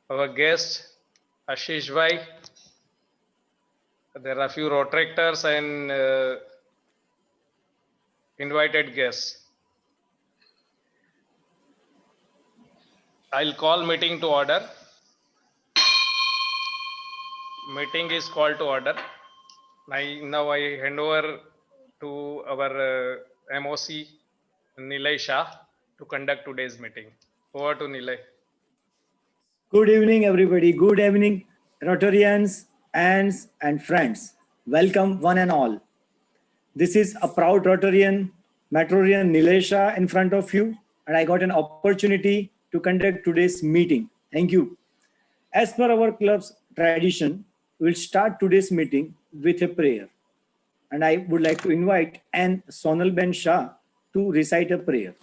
our guest Ashish Bhai. There are few Rotaractors and invited guests. I'll call meeting to order. Meeting is called to order. Now I hand over to our MOC Nilay Shah to conduct today's meeting. Over to Nilay. Good evening, everybody. Good evening, Rotarians, aunts, and friends. Welcome, one and all. This is a proud Rotarian, Metrorian Nilesha in front of you, and I got an opportunity to conduct today's meeting. Thank you. As per our club's tradition, we'll start today's meeting with a prayer. And I would like to invite Ann Sonalben Shah to recite a prayer.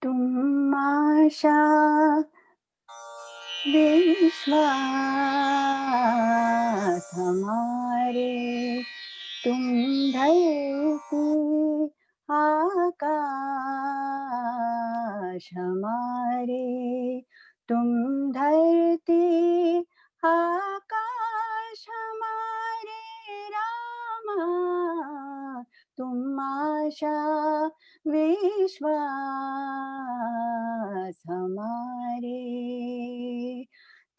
तुम आशा विश्वास हमारे, तुम धरती आकाश हमारे, तुम धरती आकाश हमारे रामा, तुम आशा विश्वास हमारे,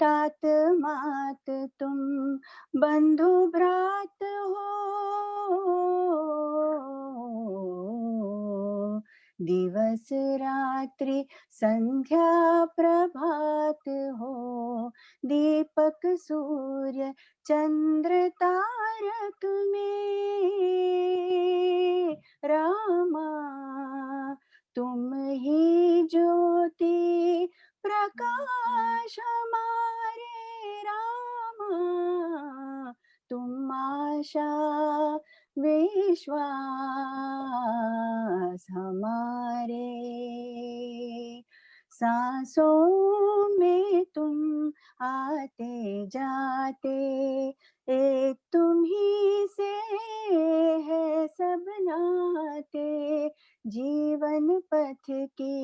तात मात तुम बंधु भ्रात हो, दिवस रात्रि संध्या प्रभात हो, दीपक सूर्य चंद्र तारक में रामा, तुम ही ज्योति प्रकाश हमारे रामा, तुम आशा विश्वास हमारे, सांसों में तुम आते जाते, एक तुम ही से है सब नाते, जीवन पथ की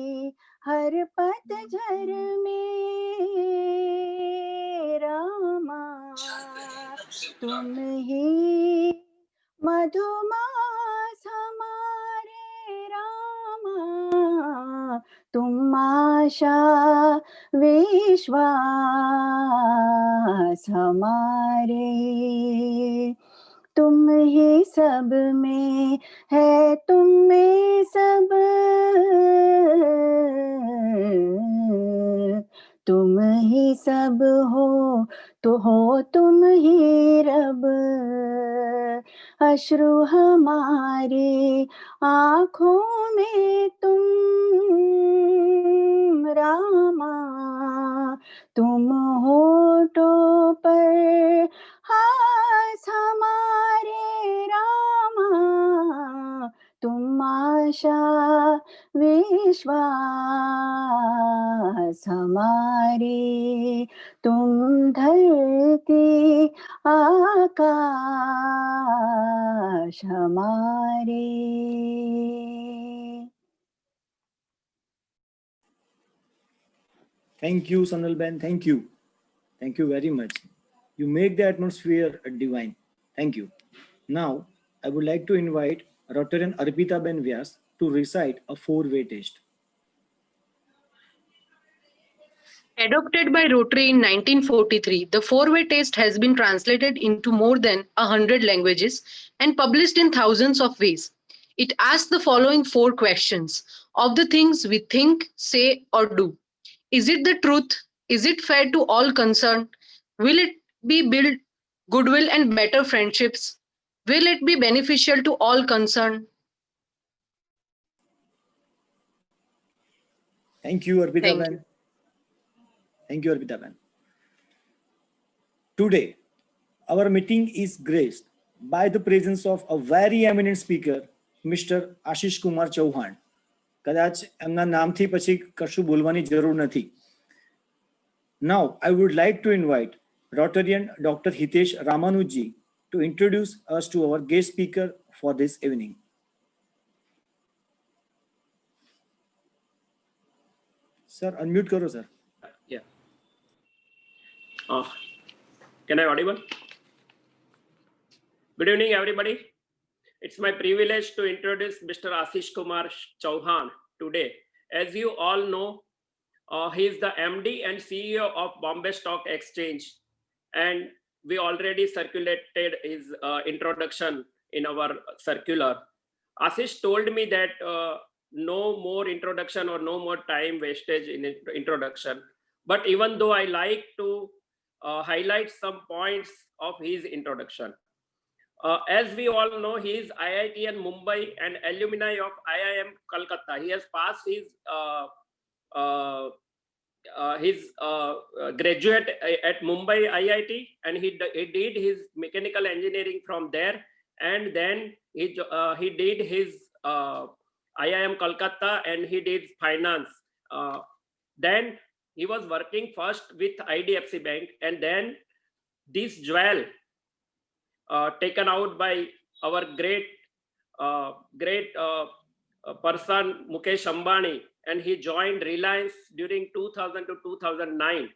हर पतझर में रामा, तुम ही मधुमास हमारे रामा, तुम आशा विश्वास हमारे, तुम ही सब में है, तुम में सब, तुम ही सब हो तो हो तुम ही रब, अश्रु हमारी आँखों में तुम रामा, तुम होठों पर हास हमारे रामा, तुम आशा विश्वास हमारे, तुम धरती आकाश हमारे। Thank you, Sonalben. Thank you. Thank you very much. You make the atmosphere divine. Thank you. Now, I would like to invite Rotarian Arpita Ben Vyas to recite a four-way test. Adopted by Rotary in 1943, the four-way test has been translated into more than 100 languages and published in thousands of ways. It asks the following four questions of the things we think, say, or do. Is it the truth? Is it fair to all concerned? Will it be build goodwill and better friendships? Will it be beneficial to all concerned? Thank you, Arpita Thank Ben. you. Thank you, Arpita Ben. Today, our meeting is graced by the presence of a very eminent speaker, Mr. Ashish Kumar Chauhan. કદાચ એમના નામથી પછી કશું બોલવાની જરૂર નથી. Now, I would like to invite Rotarian Dr. Hitesh Ramanuji to introduce us to our guest speaker for this evening. Sir, unmute karo, sir. Yeah. Can I audible? Good evening, everybody. It's my privilege to introduce Mr. Ashish Kumar Chauhan today. As you all know, he is the MD and CEO of Bombay Stock Exchange, and we already circulated his introduction in our circular. Ashish told me that no more introduction or no more time wastage in introduction. But even though I like to highlight some points of his introduction. As we all know, he is IITian Mumbai and alumni of IIM Kolkata. He has passed his graduate at Mumbai IIT, and he did his mechanical engineering from there, and then he did his IIM Kolkata, and he did finance. Then he was working first with IDFC Bank, and then this jewel taken out by our great person Mukesh Ambani, and he joined Reliance during 2000 to 2009,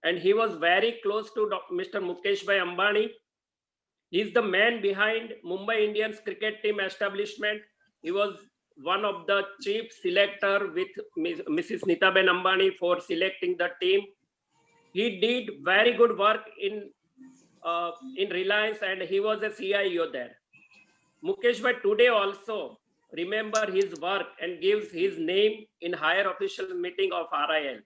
and he was very close to Mr. Mukesh Bhai Ambani. He is the man behind Mumbai Indians cricket team establishment. He was one of the chief selector with Mrs. Nitaben Ambani for selecting the team. He did very good work in Reliance, and he was a CIO there. Mukesh Bhai today also remember his work and gives his name in higher official meeting of RIL.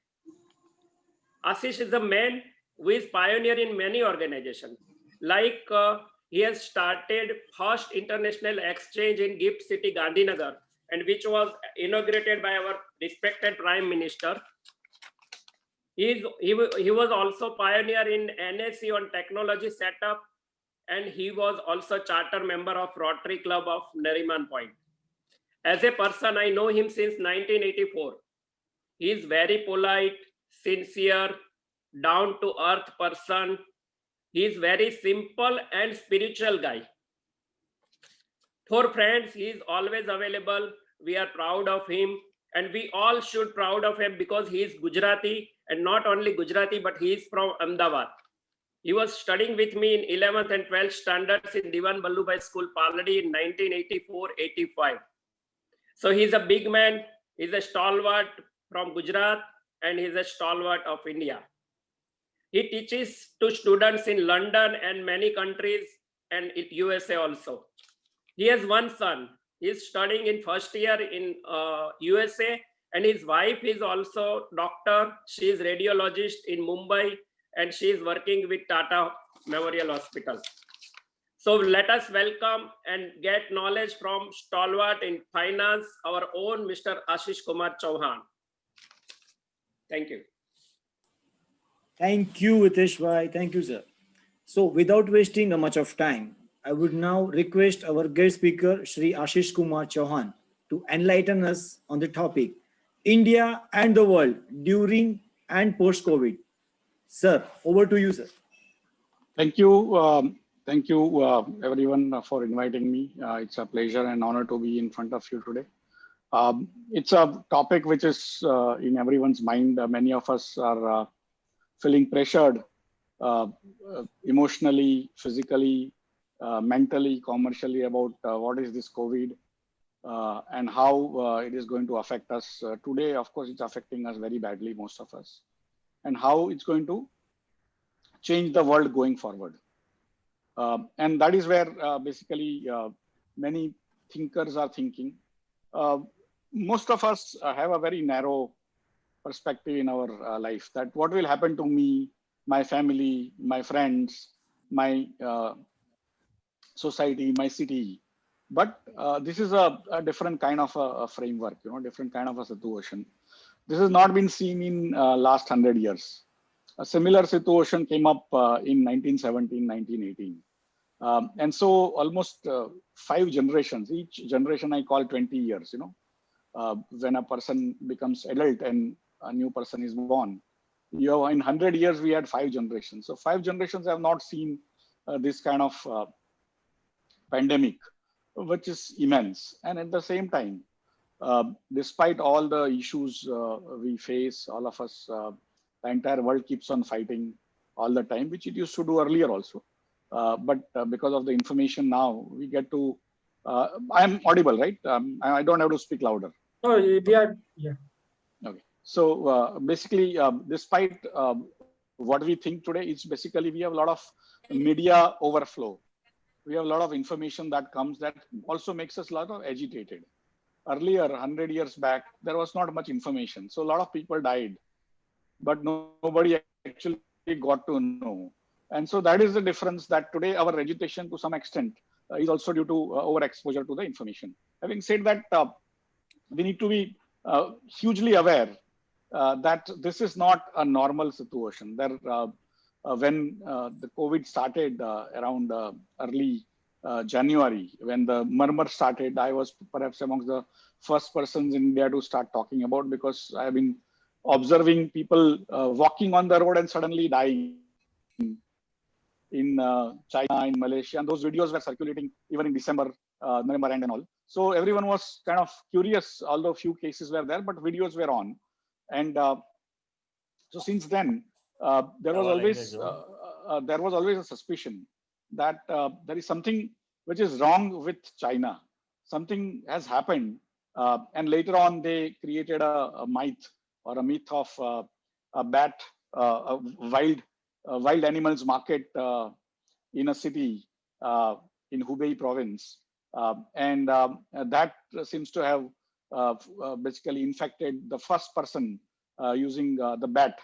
Ashish is a man who is pioneer in many organizations. Like he has started first international exchange in Gift City, Gandhinagar, and which was inaugurated by our respected Prime Minister. He was also pioneer in NSE on technology setup, and he was also charter member of Rotary Club of Nariman Point. As a person, I know him since 1984. He is very polite, sincere, down to earth person. He is very simple and spiritual guy. For friends, he is always available. We are proud of him, and we all should proud of him because he is Gujarati, and not only Gujarati, but he is from Ahmedabad. He was studying with me in 11th and 12th standards in Diwan Ballubhai School, Paladi in 1984-85. So he's a big man, he's a stalwart from Gujarat, and he's a stalwart of India. He teaches to students in London and many countries, and in USA also. He has one son. He's studying in first year in USA, and his wife is also doctor. She is radiologist in Mumbai, and she is working with Tata Memorial Hospital. So let us welcome and get knowledge from stalwart in finance, our own Mr. Ashish Kumar Chauhan. Thank you. Thank you, Hitesh Bhai. Thank you, sir. So without wasting much of time, I would now request our guest speaker, Shri Ashish Kumar Chauhan, to enlighten us on the topic, India and the world during and post-COVID. Sir, over to you, sir. Thank you. Thank you, everyone, for inviting me. It's a pleasure and honor to be in front of you today. It's a topic which is in everyone's mind. Many of us are feeling pressured emotionally, physically, mentally, commercially about what is this COVID and how it is going to affect us. Today, of course, it's affecting us very badly, most of us, and how it's going to change the world going forward. And that is where basically many thinkers are thinking. Most of us have a very narrow perspective in our life, that what will happen to me, my family, my friends, my society, my city. But this is a different kind of a framework, different kind of a situation. This has not been seen in last 100 years. A similar situation came up in 1917, 1918. And so almost 5 generations, each generation I call 20 years, when a person becomes adult and a new person is born. In 100 years, we had 5 generations. So 5 generations have not seen this kind of pandemic, which is immense. And at the same time, despite all the issues we face, all of us, the entire world keeps on fighting all the time, which it used to do earlier also. But because of the information now, we get to, I am audible, right? I don't have to speak louder. Oh, we are, yeah. Okay. So basically, despite what we think today, it's basically we have a lot of media overflow. We have a lot of information that comes that also makes us a lot of agitated. Earlier, 100 years back, there was not much information. So a lot of people died, but nobody actually got to know. And so that is the difference, that today our agitation to some extent is also due to overexposure to the information. Having said that, we need to be hugely aware that this is not a normal situation. There, when the COVID started around early January, when the murmur started, I was perhaps amongst the first persons in India to start talking about, because I have been observing people walking on the road and suddenly dying in China, in Malaysia, and those videos were circulating even in December, November end and all. So everyone was kind of curious, although few cases were there, but videos were on. And so since then, there was always a suspicion that there is something which is wrong with China. Something has happened, and later on they created a myth or a myth of a bat, a wild animals market in a city in Hubei province, and that seems to have basically infected the first person using the bat.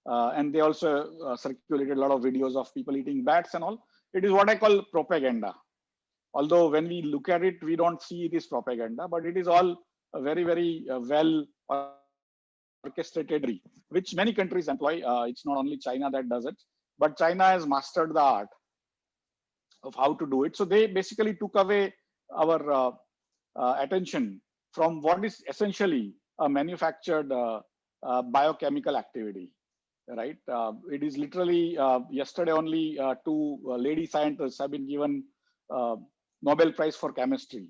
And they also circulated a lot of videos of people eating bats and all. It is what I call propaganda. Although when we look at it, we don't see it is propaganda, but it is all very, very well orchestrated, which many countries employ. It's not only China that does it, but China has mastered the art of how to do it. So they basically took away our attention from what is essentially a manufactured biochemical activity, right? It is literally yesterday only two lady scientists have been given Nobel Prize for chemistry.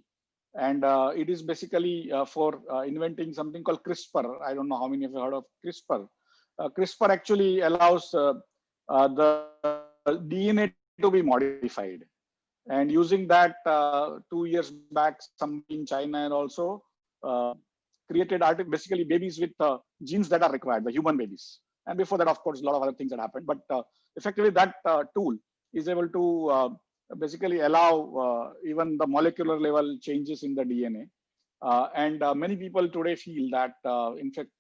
And it is basically for inventing something called CRISPR. I don't know how many of you heard of CRISPR. CRISPR actually allows the DNA to be modified. And using that 2 years back, some in China and also created basically babies with genes that are required, the human babies. And before that, of course, a lot of other things that happened. But effectively, that tool is able to basically allow even the molecular level changes in the DNA. And many people today feel that, in fact,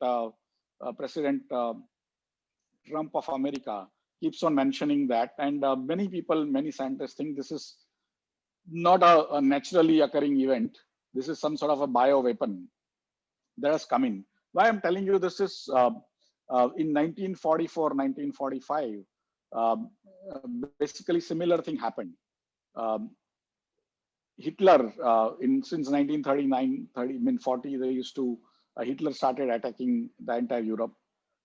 President Trump of America keeps on mentioning that. And many people, many scientists think this is not a naturally occurring event. This is some sort of a bioweapon that has come in. Why I'm telling you this is in 1944, 1945, basically similar thing happened. Hitler, since 1939, 40, they used to, Hitler started attacking the entire Europe,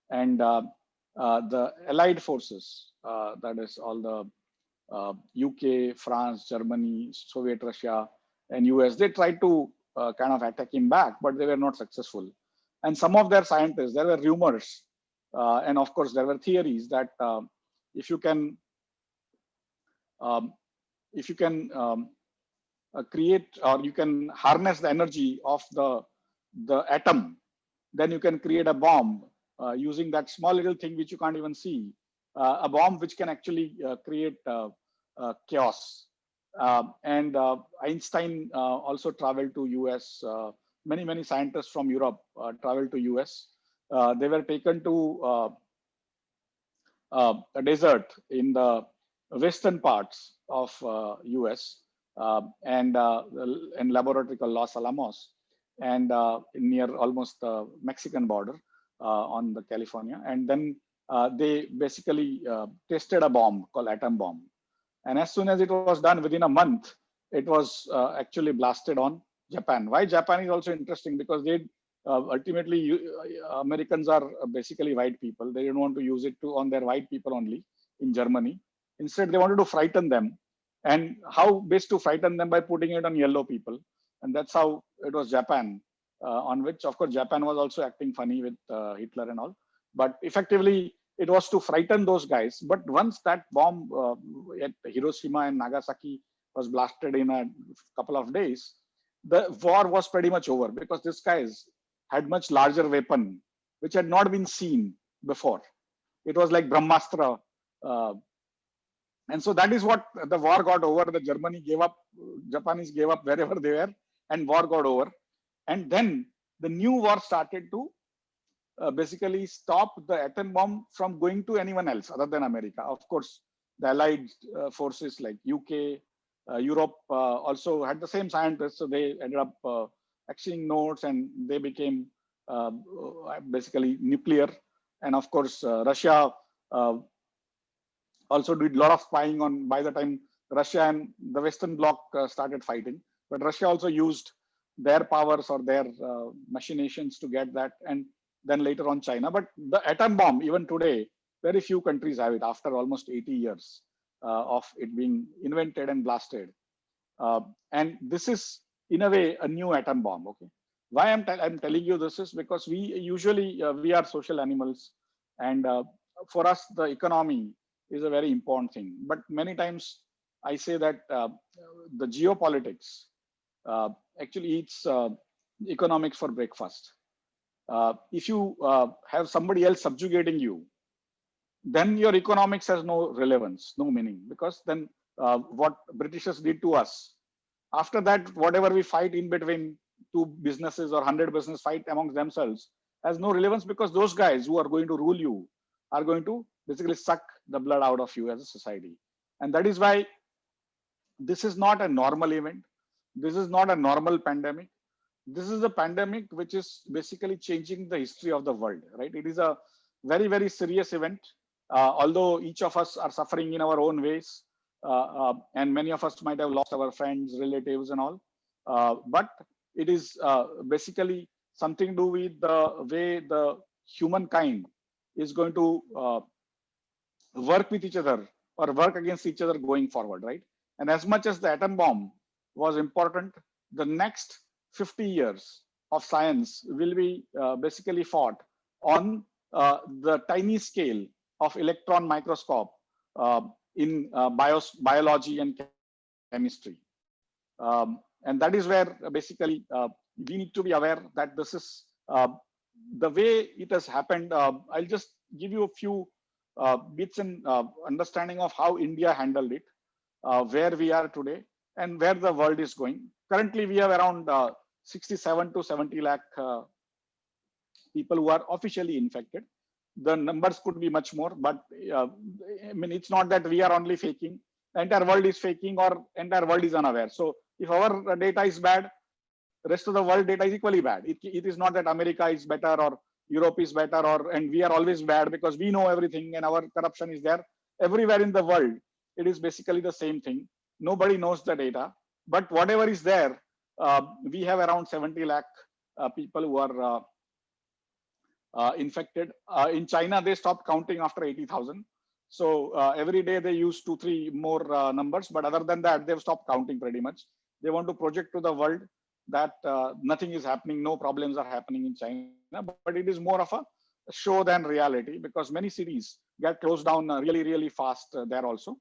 and the Allied forces, that is all the UK, France, Germany, Soviet Russia, and US, they tried to kind of attack him back, but they were not successful. And some of their scientists, there were rumors, and of course there were theories that if you can create, or you can harness the energy of the atom, then you can create a bomb using that small little thing which you can't even see, a bomb which can actually create chaos. And Einstein also traveled to US. Many scientists from Europe traveled to US. They were taken to a desert in the western parts of US, and in laboratory called Los Alamos, and near almost the Mexican border on the California. And then they basically tested a bomb called atom bomb. And as soon as it was done, within a month, it was actually blasted on Japan. Why Japan is also interesting, because they ultimately, Americans are basically white people. They didn't want to use it on their white people only in Germany. Instead, they wanted to frighten them. And how best to frighten them? By putting it on yellow people. And that's how it was Japan on which, of course, Japan was also acting funny with Hitler and all. But effectively, it was to frighten those guys. But once that bomb at Hiroshima and Nagasaki was blasted in a couple of days, the war was pretty much over, because these guys had much larger weapon, which had not been seen before. It was like Brahmastra. And so that is what the war got over. The Germany gave up, Japanese gave up wherever they were, and war got over. And then the new war started to basically stop the atom bomb from going to anyone else other than America. Of course, the Allied forces like UK, Europe also had the same scientists, so they ended up exchanging notes, and they became basically nuclear. And of course, Russia also did a lot of spying on. By the time Russia and the Western Bloc started fighting, but Russia also used their powers or their machinations to get that, and then later on China. But the atom bomb, even today, very few countries have it after almost 80 years of it being invented and blasted. And this is, in a way, a new atom bomb. Okay, why I'm telling you this is because we usually we are social animals, and for us the economy is a very important thing. But many times I say that the geopolitics actually eats economics for breakfast. If you have somebody else subjugating you, then your economics has no relevance, no meaning, because then what Britishers did to us, after that, whatever we fight in between two businesses or 100 business fight amongst themselves has no relevance, because those guys who are going to rule you are going to basically suck the blood out of you as a society. And that is why this is not a normal event. This is not a normal pandemic. This is a pandemic which is basically changing the history of the world, right? It is a very, very serious event. Although each of us are suffering in our own ways, and many of us might have lost our friends, relatives, and all. But it is basically something to do with the way the humankind is going to work with each other or work against each other going forward, right? And as much as the atom bomb was important, the next 50 years of science will be basically fought on the tiny scale of electron microscope in biology and chemistry. And that is where basically we need to be aware that this is the way it has happened. I'll just give you a few bits and understanding of how India handled it, where we are today, and where the world is going. Currently, we have around 67 to 70 lakh people who are officially infected. The numbers could be much more, but I mean, it's not that we are only faking. The entire world is faking, or entire world is unaware. So if our data is bad, the rest of the world data is equally bad. It is not that America is better or Europe is better, and we are always bad because we know everything and our corruption is there. Everywhere in the world, it is basically the same thing. Nobody knows the data, but whatever is there, we have around 70 lakh people who are infected. In China, they stopped counting after 80,000. So every day they use 2-3 more numbers, but other than that, they've stopped counting pretty much. They want to project to the world that nothing is happening, no problems are happening in China, but it is more of a show than reality, because many cities get closed down really, really fast there also.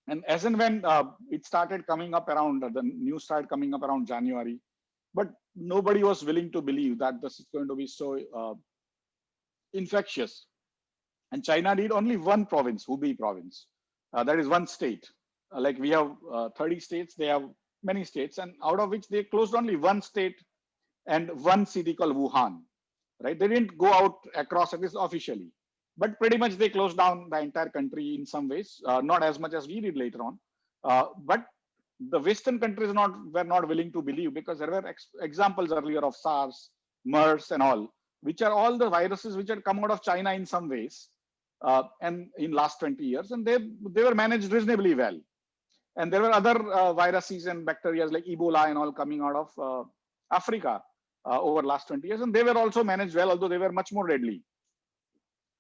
And as and when it started coming up around, the news started coming up around January, but nobody was willing to believe that this is going to be so infectious. And China did only one province, Hubei province. That is one state. Like we have 30 states, they have many states, and out of which they closed only one state and one city called Wuhan, right? They didn't go out across it officially, but pretty much they closed down the entire country in some ways, not as much as we did later on. But the Western countries were not willing to believe, because there were examples earlier of SARS, MERS, and all, which are all the viruses which had come out of China in some ways, and in last 20 years, and they were managed reasonably well. And there were other viruses and bacteria like Ebola and all coming out of Africa over last 20 years, and they were also managed well, although they were much more deadly.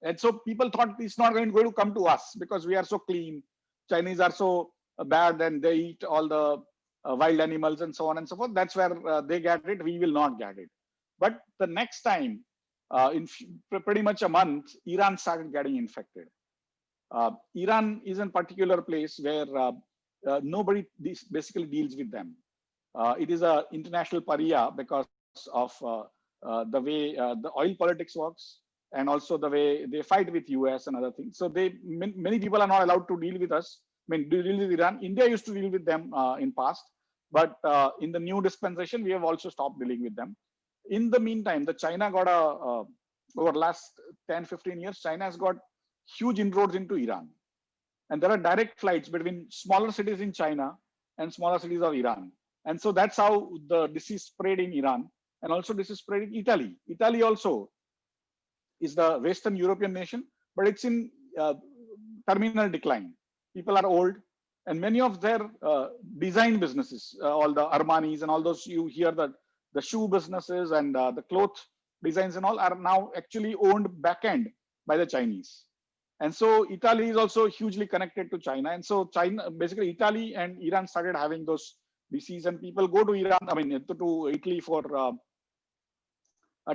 And so people thought it's not going to come to us because we are so clean. Chinese are so bad and they eat all the wild animals and so on and so forth. That's where they get it. We will not get it. But the next time, pretty much a month, Iran started getting infected. Iran is a particular place where nobody basically deals with them. It is an international pariah because of the way the oil politics works, and also the way they fight with US and other things. So many people are not allowed to deal with us. I mean, deal with Iran. India used to deal with them in past, but in the new dispensation, we have also stopped dealing with them. In the meantime, the China got over last 10, 15 years, China has got huge inroads into Iran. And there are direct flights between smaller cities in China and smaller cities of Iran. And so that's how the disease spread in Iran. And also this is spread in Italy. Italy also is the Western European nation, but it's in terminal decline. People are old, and many of their design businesses, all the Armanis and all those, you hear that the shoe businesses and the cloth designs and all are now actually owned back end by the Chinese. And so Italy is also hugely connected to China. And so China, basically Italy and Iran started having those disease, and people go to Iran, I mean, to Italy for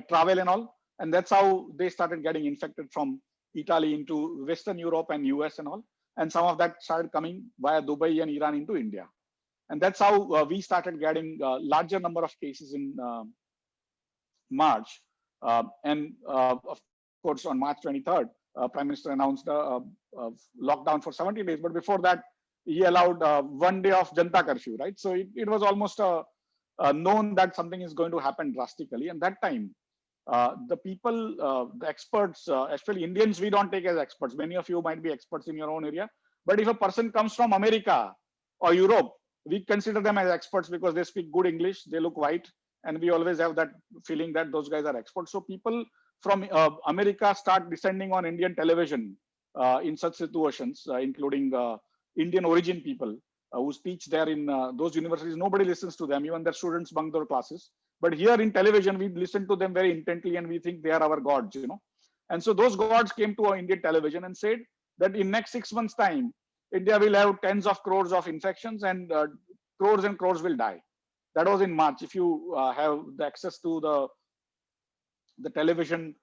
travel and all. And that's how they started getting infected from Italy into Western Europe and US and all. And some of that started coming via Dubai and Iran into India. And that's how we started getting a larger number of cases in March. Of course, on March 23rd, Prime Minister announced a lockdown for 70 days. But before that, he allowed 1 day of Janta curfew, right? So it was almost known that something is going to happen drastically. And that time, the people, the experts, especially Indians, we don't take as experts. Many of you might be experts in your own area. But if a person comes from America or Europe, we consider them as experts because they speak good English, they look white, and we always have that feeling that those guys are experts. So people from America start descending on Indian television in such situations, including Indian origin people who teach there in those universities. Nobody listens to them, even their students bunk their classes. But here in television, we listen to them very intently and we think they are our gods, you know. And so those gods came to our Indian television and said that in next 6 months' time, India will have tens of crores of infections and crores will die. That was in March. If you have the access to the television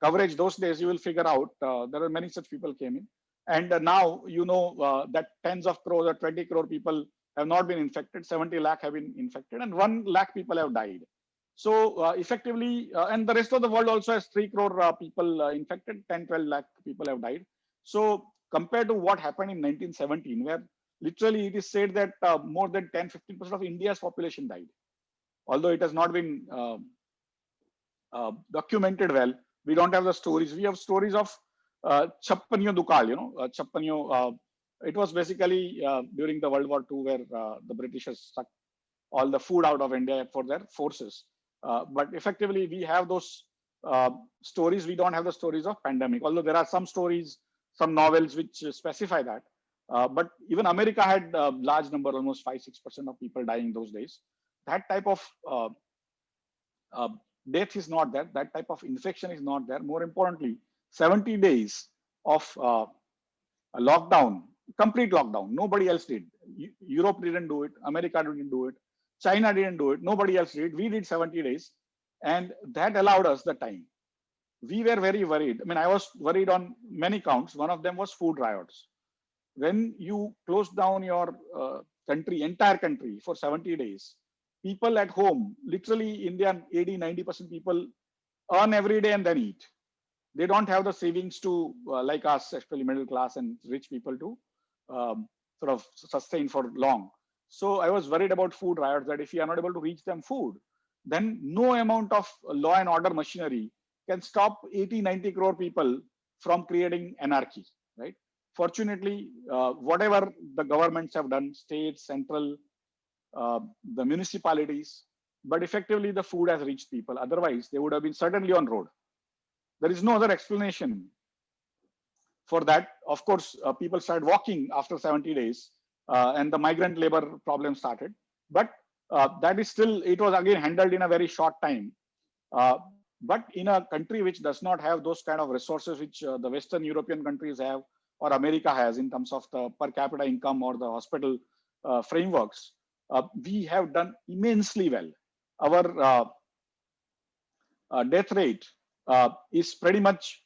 coverage those days, you will figure out there are many such people came in. And now you know that tens of crores or 20 crore people have not been infected, 70 lakh have been infected, and 1 lakh people have died. So effectively, and the rest of the world also has 3 crore people infected, 10, 12 lakh people have died. So compared to what happened in 1917, where literally it is said that more than 10, 15% of India's population died. Although it has not been documented well, we don't have the stories. We have stories of Chappanyo Dukal, you know, Chappanyo. It was basically during the World War II where the Britishers sucked all the food out of India for their forces. But effectively, we have those stories. We don't have the stories of pandemic, although there are some stories, some novels which specify that. But even America had a large number, almost 5-6% of people dying those days. That type of death is not there. That type of infection is not there. More importantly, 70 days of a lockdown, complete lockdown. Nobody else did. Europe didn't do it. America didn't do it. China didn't do it. Nobody else did. We did 70 days. And that allowed us the time. We were very worried. I mean, I was worried on many counts. One of them was food riots. When you close down your country, entire country for 70 days, people at home, literally Indian 80-90% people earn every day and then eat. They don't have the savings to, like us, especially middle class and rich people, to sort of sustain for long. So I was worried about food riots, that if we are not able to reach them food, then no amount of law and order machinery can stop 80-90 crore people from creating anarchy, right? Fortunately, whatever the governments have done, state, central, the municipalities, but effectively the food has reached people. Otherwise, they would have been certainly on road. There is no other explanation for that. Of course, people started walking after 70 days and the migrant labor problem started. But that is still, it was again handled in a very short time. But in a country which does not have those kind of resources which the Western European countries have or America has in terms of the per capita income or the hospital frameworks, we have done immensely well. Our death rate is pretty much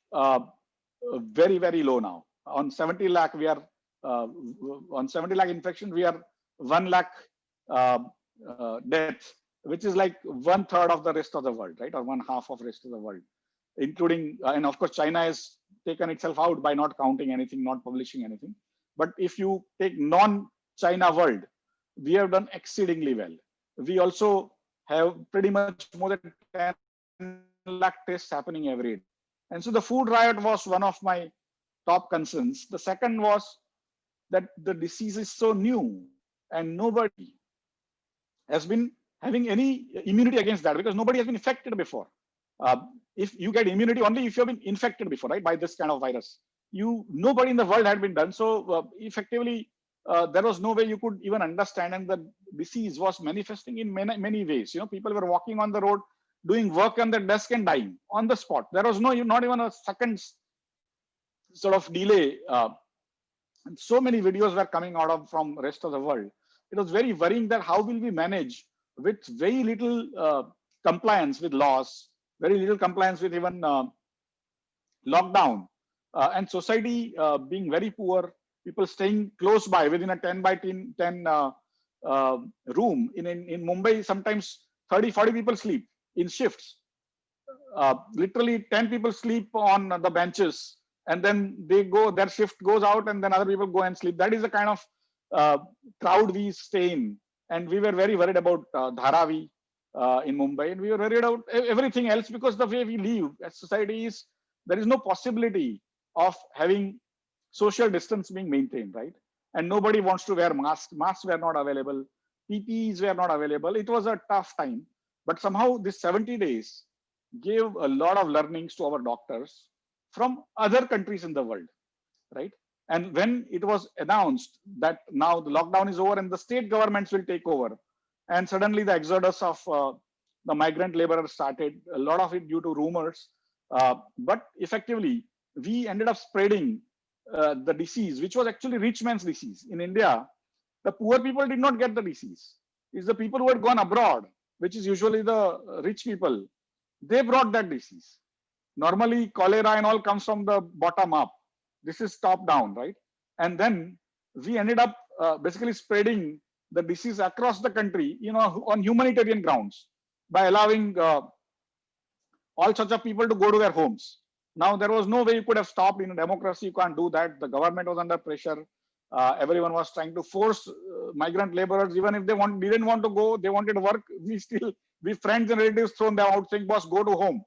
very, very low now. On 70 lakh, we are on 70 lakh infections, we are 1 lakh deaths, which is like 1/3 of the rest of the world, right? Or 1/2 of the rest of the world, including, and of course, China has taken itself out by not counting anything, not publishing anything. But if you take non-China world, we have done exceedingly well. We also have pretty much more than 10 lakh tests happening every day. And so the food riot was one of my top concerns. The second was that the disease is so new and nobody has been having any immunity against that because nobody has been infected before. If you get immunity only if you have been infected before, right, by this kind of virus. Nobody in the world had been done. So effectively, there was no way you could even understand, and the disease was manifesting in many ways. You know, people were walking on the road, doing work on their desk and dying on the spot. There was not even a second's sort of delay. And so many videos were coming out of from rest of the world. It was very worrying that how will we manage with very little compliance with laws, very little compliance with even lockdown, and society being very poor, people staying close by within a 10 by 10 room. In Mumbai, sometimes 30-40 people sleep in shifts. Literally 10 people sleep on the benches, and then their shift goes out, and then other people go and sleep. That is the kind of crowd we stay in. And we were very worried about Dharavi in Mumbai, and we were worried about everything else because the way we live as society is, there is no possibility of having social distance being maintained, right? And nobody wants to wear masks. Masks were not available. PPEs were not available. It was a tough time. But somehow this 70 days gave a lot of learnings to our doctors from other countries in the world, right? And when it was announced that now the lockdown is over and the state governments will take over, and suddenly the exodus of the migrant laborers started, a lot of it due to rumors. But effectively, we ended up spreading the disease, which was actually rich man's disease. In India, the poor people did not get the disease. It's the people who had gone abroad, which is usually the rich people. They brought that disease. Normally, cholera and all comes from the bottom up. This is top down, right? And then we ended up basically spreading the disease across the country, you know, on humanitarian grounds by allowing all sorts of people to go to their homes. Now, there was no way you could have stopped. In a democracy. You can't do that. The government was under pressure. Everyone was trying to force migrant laborers, even if they didn't want to go, they wanted to work. We friends and relatives thrown them out, saying, "Boss, go to home."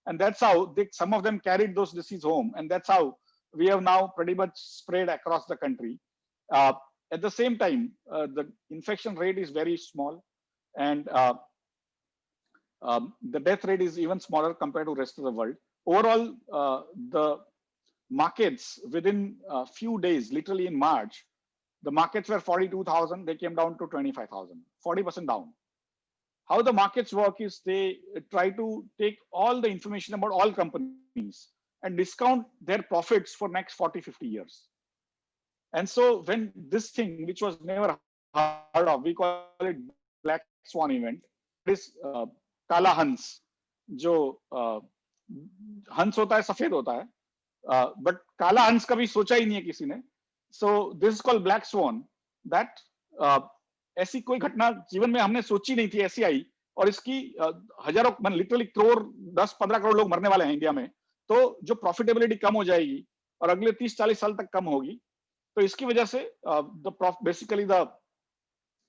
And that's how some of them carried those disease home. And that's how we have now pretty much spread across the country. At the same time, the infection rate is very small, and the death rate is even smaller compared to the rest of the world. Overall, the markets within a few days, literally in March, the markets were 42,000. They came down to 25,000, 40% down. How the markets work is they try to take all the information about all companies and discount their profits for next 40-50 years. And so when this thing, which was never heard of, we call it Black Swan event, this Kala Hans, जो हंस होता है सफेद होता है, but काला हंस कभी सोचा ही नहीं है किसी ने. So this is called Black Swan. That ऐसी कोई घटना जीवन में हमने सोची नहीं थी, ऐसी आई, और इसकी हजारों, मान लिटरली करोड़, 10-15 करोड़ लोग मरने वाले हैं इंडिया में. तो जो प्रॉफिटेबिलिटी कम हो जाएगी और अगले 30-40 साल तक कम होगी, तो इसकी वजह से basically the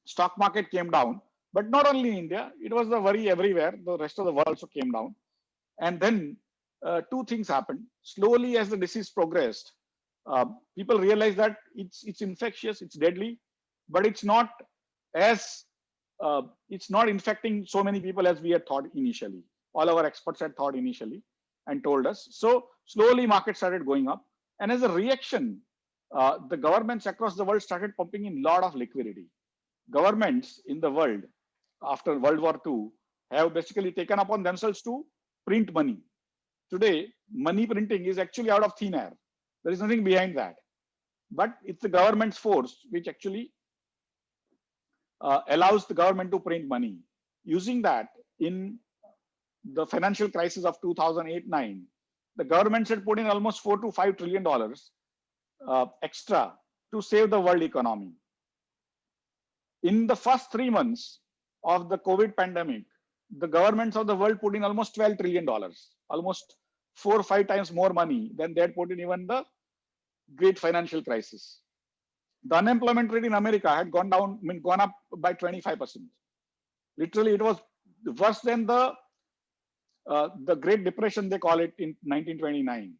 stock market came down. But not only in India, it was the worry everywhere. The rest of the world also came down. And then two things happened. Slowly, as the disease progressed, people realized that it's infectious, it's deadly, but it's not infecting so many people as we had thought initially. All our experts had thought initially and told us. So slowly, markets started going up, and as a reaction, the governments across the world started pumping in a lot of liquidity. Governments in the world after World War II have basically taken upon themselves to print money. Today, money printing is actually out of thin air. There is nothing behind that. But it's the government's force which actually allows the government to print money. Using that, in the financial crisis of 2008-9, the governments had put in almost $4 to $5 trillion extra to save the world economy. In the first 3 months of the COVID pandemic, the governments of the world put in almost $12 trillion, almost 4 or 5 times more money than they had put in even the great financial crisis. The unemployment rate in America had gone up by 25%. Literally, it was worse than the Great Depression, they call it, in 1929.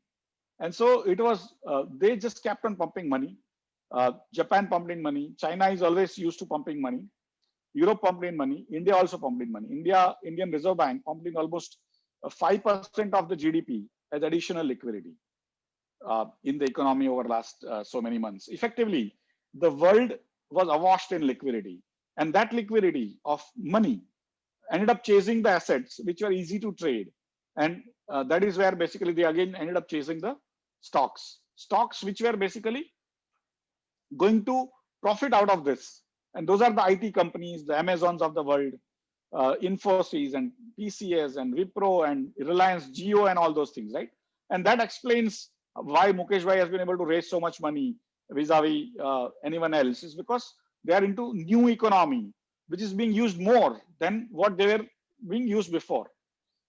And so it was, they just kept on pumping money. Japan pumped in money. China is always used to pumping money. Europe pumped in money. India also pumped in money. Indian Reserve Bank pumped in almost 5% of the GDP as additional liquidity in the economy over last so many months. Effectively, the world was awash in liquidity, and that liquidity of money ended up chasing the assets which were easy to trade, and that is where basically they again ended up chasing the stocks which were basically going to profit out of this. And those are the IT companies, the Amazons of the world, Infosys and TCS and Wipro and Reliance Jio and all those things, right? And that explains why Mukesh Bhai has been able to raise so much money vis-a-vis anyone else, is because they are into new economy, which is being used more than what they were being used before.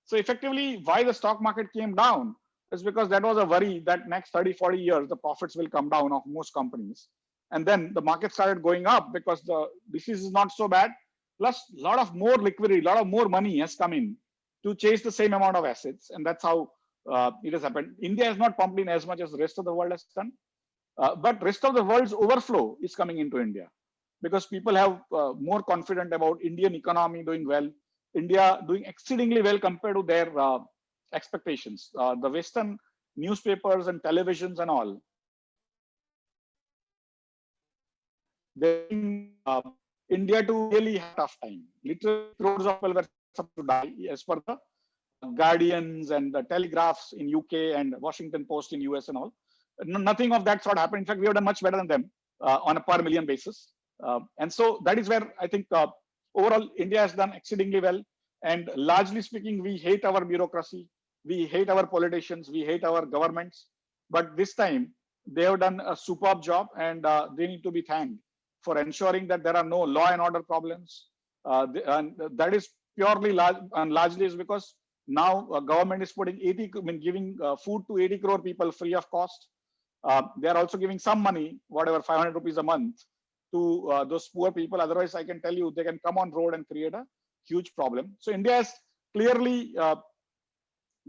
So effectively, why the stock market came down is because that was a worry that next 30, 40 years, the profits will come down of most companies. And then the market started going up because the disease is not so bad. Plus, a lot of more liquidity, a lot of more money has come in to chase the same amount of assets. And that's how it has happened. India has not pumped in as much as the rest of the world has done. But rest of the world's overflow is coming into India because people have more confident about Indian economy doing well, India doing exceedingly well compared to their expectations. The Western newspapers and televisions and all, India to really have a tough time. Literally, crores of people were supposed to die as per the Guardians and the Telegraphs in UK and Washington Post in US and all. Nothing of that sort happened. In fact, we have done much better than them on a per million basis. And so that is where I think overall India has done exceedingly well. And largely speaking, we hate our bureaucracy. We hate our politicians. We hate our governments. But this time, they have done a superb job, and they need to be thanked for ensuring that there are no law and order problems. And that is purely largely is because now government is putting giving food to 80 crore people free of cost. They are also giving some money, whatever, 500 rupees a month to those poor people. Otherwise, I can tell you, they can come on road and create a huge problem. So India has clearly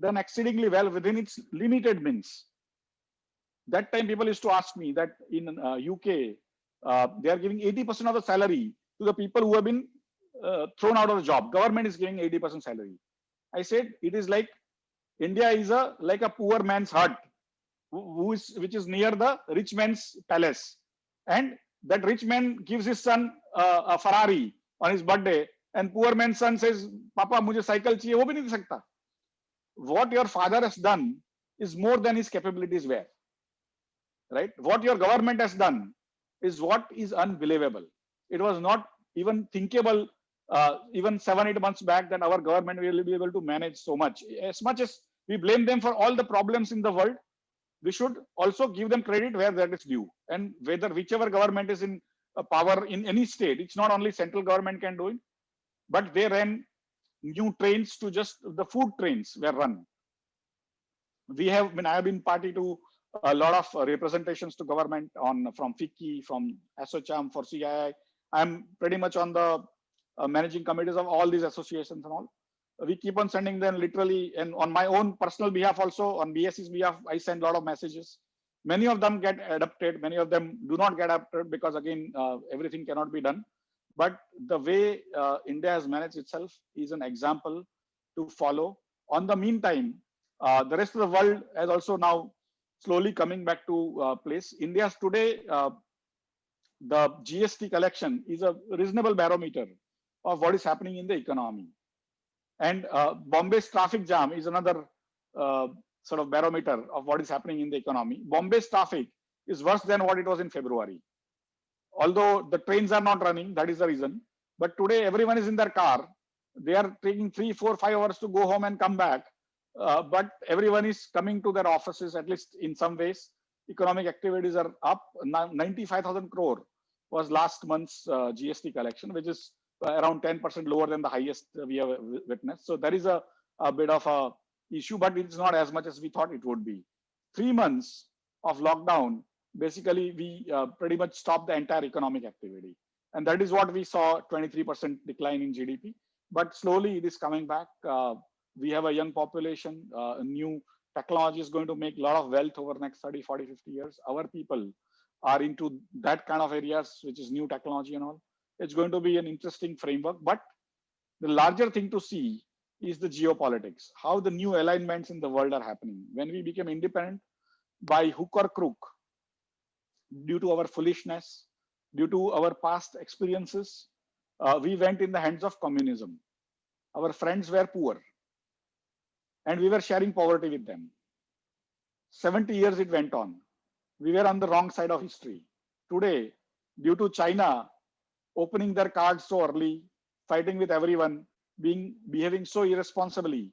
done exceedingly well within its limited means. That time people used to ask me that in UK, they are giving 80% of the salary to the people who have been thrown out of the job. Government is giving 80% salary. I said, it is like India is like a poor man's hut, which is near the rich man's palace. And that rich man gives his son a Ferrari on his birthday, and poor man's son says, Papa, mujhe cycle chahiye, wo bhi nahi de sakta. What your father has done is more than his capabilities were. Right? What your government has done is what is unbelievable. It was not even thinkable even 7-8 months back that our government will be able to manage so much. As much as we blame them for all the problems in the world, we should also give them credit where that is due. And whichever government is in power in any state, it's not only central government can do it, but they ran new trains to just the food trains were run. I have been party to a lot of representations to government from FICCI, from ASSOCHAM, for CII. I'm pretty much on the managing committees of all these associations and all. We keep on sending them literally, and on my own personal behalf also, on BSE's behalf, I send a lot of messages. Many of them get adopted, many of them do not get adopted because again, everything cannot be done. But the way India has managed itself is an example to follow. On the meantime, the rest of the world has also now slowly coming back to place. India's today, the GST collection is a reasonable barometer of what is happening in the economy. And Bombay's traffic jam is another sort of barometer of what is happening in the economy. Bombay's traffic is worse than what it was in February. Although the trains are not running, that is the reason. But today, everyone is in their car. They are taking 3, 4, 5 hours to go home and come back. But everyone is coming to their offices, at least in some ways. Economic activities are up. 95,000 crore was last month's GST collection, which is around 10% lower than the highest we have witnessed. So there is a bit of a issue, but it's not as much as we thought it would be. 3 months of lockdown, basically we pretty much stopped the entire economic activity. And that is what we saw, 23% decline in GDP. But slowly it is coming back. We have a young population, new technology is going to make a lot of wealth over the next 30, 40, 50 years. Our people are into that kind of areas, which is new technology and all. It's going to be an interesting framework. But the larger thing to see is the geopolitics, how the new alignments in the world are happening. When we became independent by hook or crook, due to our foolishness, due to our past experiences, we went in the hands of communism. Our friends were poor and we were sharing poverty with them. 70 years it went on. We were on the wrong side of history. Today, due to China opening their cards so early, fighting with everyone, behaving so irresponsibly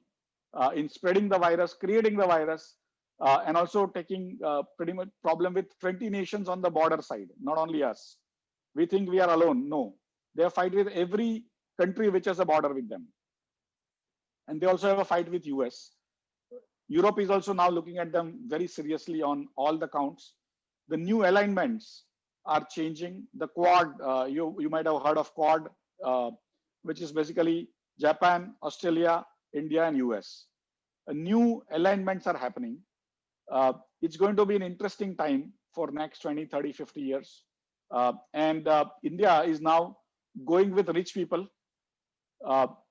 in spreading the virus, creating the virus, and also taking pretty much problem with 20 nations on the border side, not only us. We think we are alone. No, they have fight with every country which has a border with them. And they also have a fight with US. Europe is also now looking at them very seriously on all the counts. The new alignments are changing. The Quad, you might have heard of Quad, which is basically Japan, Australia, India, and US. New alignments are happening. It's going to be an interesting time for next 20, 30, 50 years. India is now going with rich people.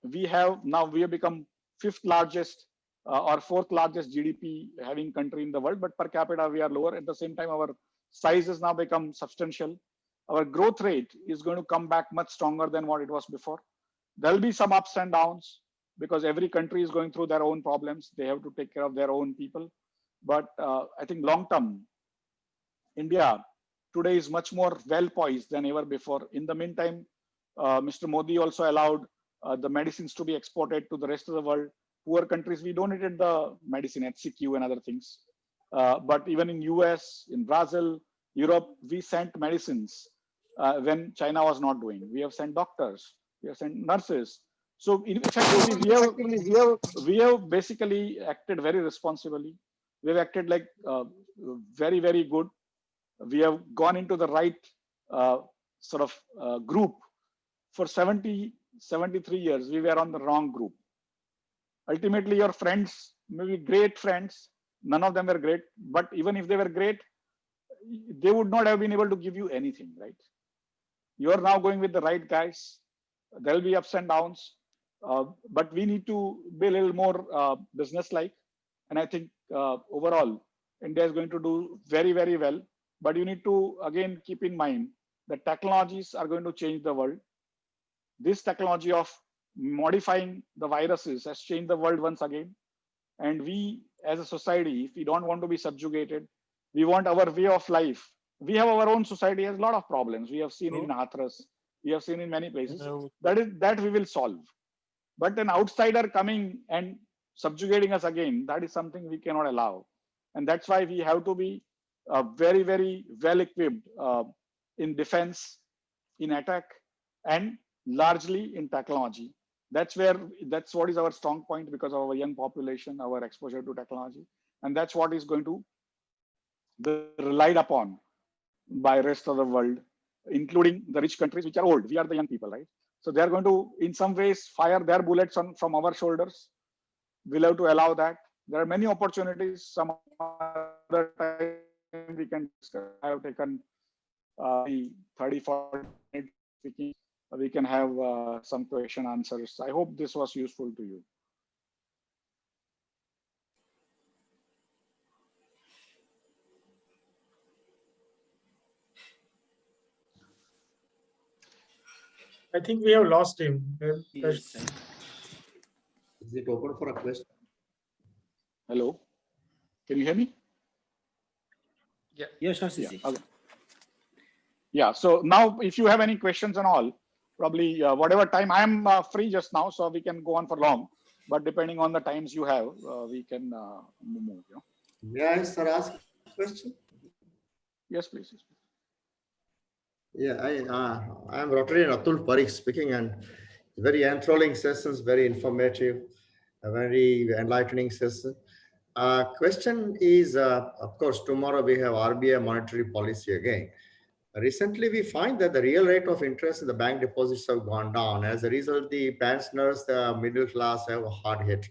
We have become 5th largest or 4th largest GDP having country in the world, but per capita we are lower. At the same time, our size has now become substantial. Our growth rate is going to come back much stronger than what it was before. There'll be some ups and downs because every country is going through their own problems. They have to take care of their own people. But I think long term, India today is much more well poised than ever before. In the meantime, Mr. Modi also allowed the medicines to be exported to the rest of the world. Poor countries, we donated the medicine at CQ and other things. But even in US, in Brazil, Europe, we sent medicines when China was not doing. We have sent doctors, we have sent nurses. So effectively, we have basically acted very responsibly. We have acted like very, very good. We have gone into the right group. For 70, 73 years, we were on the wrong group. Ultimately, your friends may be great friends. None of them were great, but even if they were great, they would not have been able to give you anything, right? You are now going with the right guys. There will be ups and downs, but we need to be a little more business-like. And I think overall, India is going to do very, very well. But you need to, again, keep in mind that technologies are going to change the world. This technology of modifying the viruses has changed the world once again. And we, as a society, if we don't want to be subjugated, we want our way of life. We have our own society has a lot of problems. We have seen in Hathras, we have seen in many places. That we will solve. But an outsider coming and subjugating us again, that is something we cannot allow. And that's why we have to be very, very well equipped in defense, in attack, and largely in technology. That's what is our strong point because of our young population, our exposure to technology. And that's what is going to be relied upon by rest of the world, including the rich countries, which are old. We are the young people, right? So they're going to, in some ways, fire their bullets from our shoulders. We'll have to allow that. There are many opportunities. Some other time we can discuss. I have taken 30, 40 minutes speaking. We can have some question answers. I hope this was useful to you. I think we have lost him. Yes. Is it open for a question? Hello, can you hear me? Yes, Ashish. Yeah. Okay. Yeah. So now, if you have any questions and all, probably whatever time I am free just now, so we can go on for long. But depending on the times you have, we can move. You know? May I, sir, ask a question? Yes, please. Yes, please. Yeah, I am Rotarian Atul Parikh speaking, and very enthralling sessions, very informative, a very enlightening session. Question is, of course, tomorrow we have RBI monetary policy again. Recently, we find that the real rate of interest in the bank deposits have gone down. As a result, the pensioners, the middle class have a hard hit.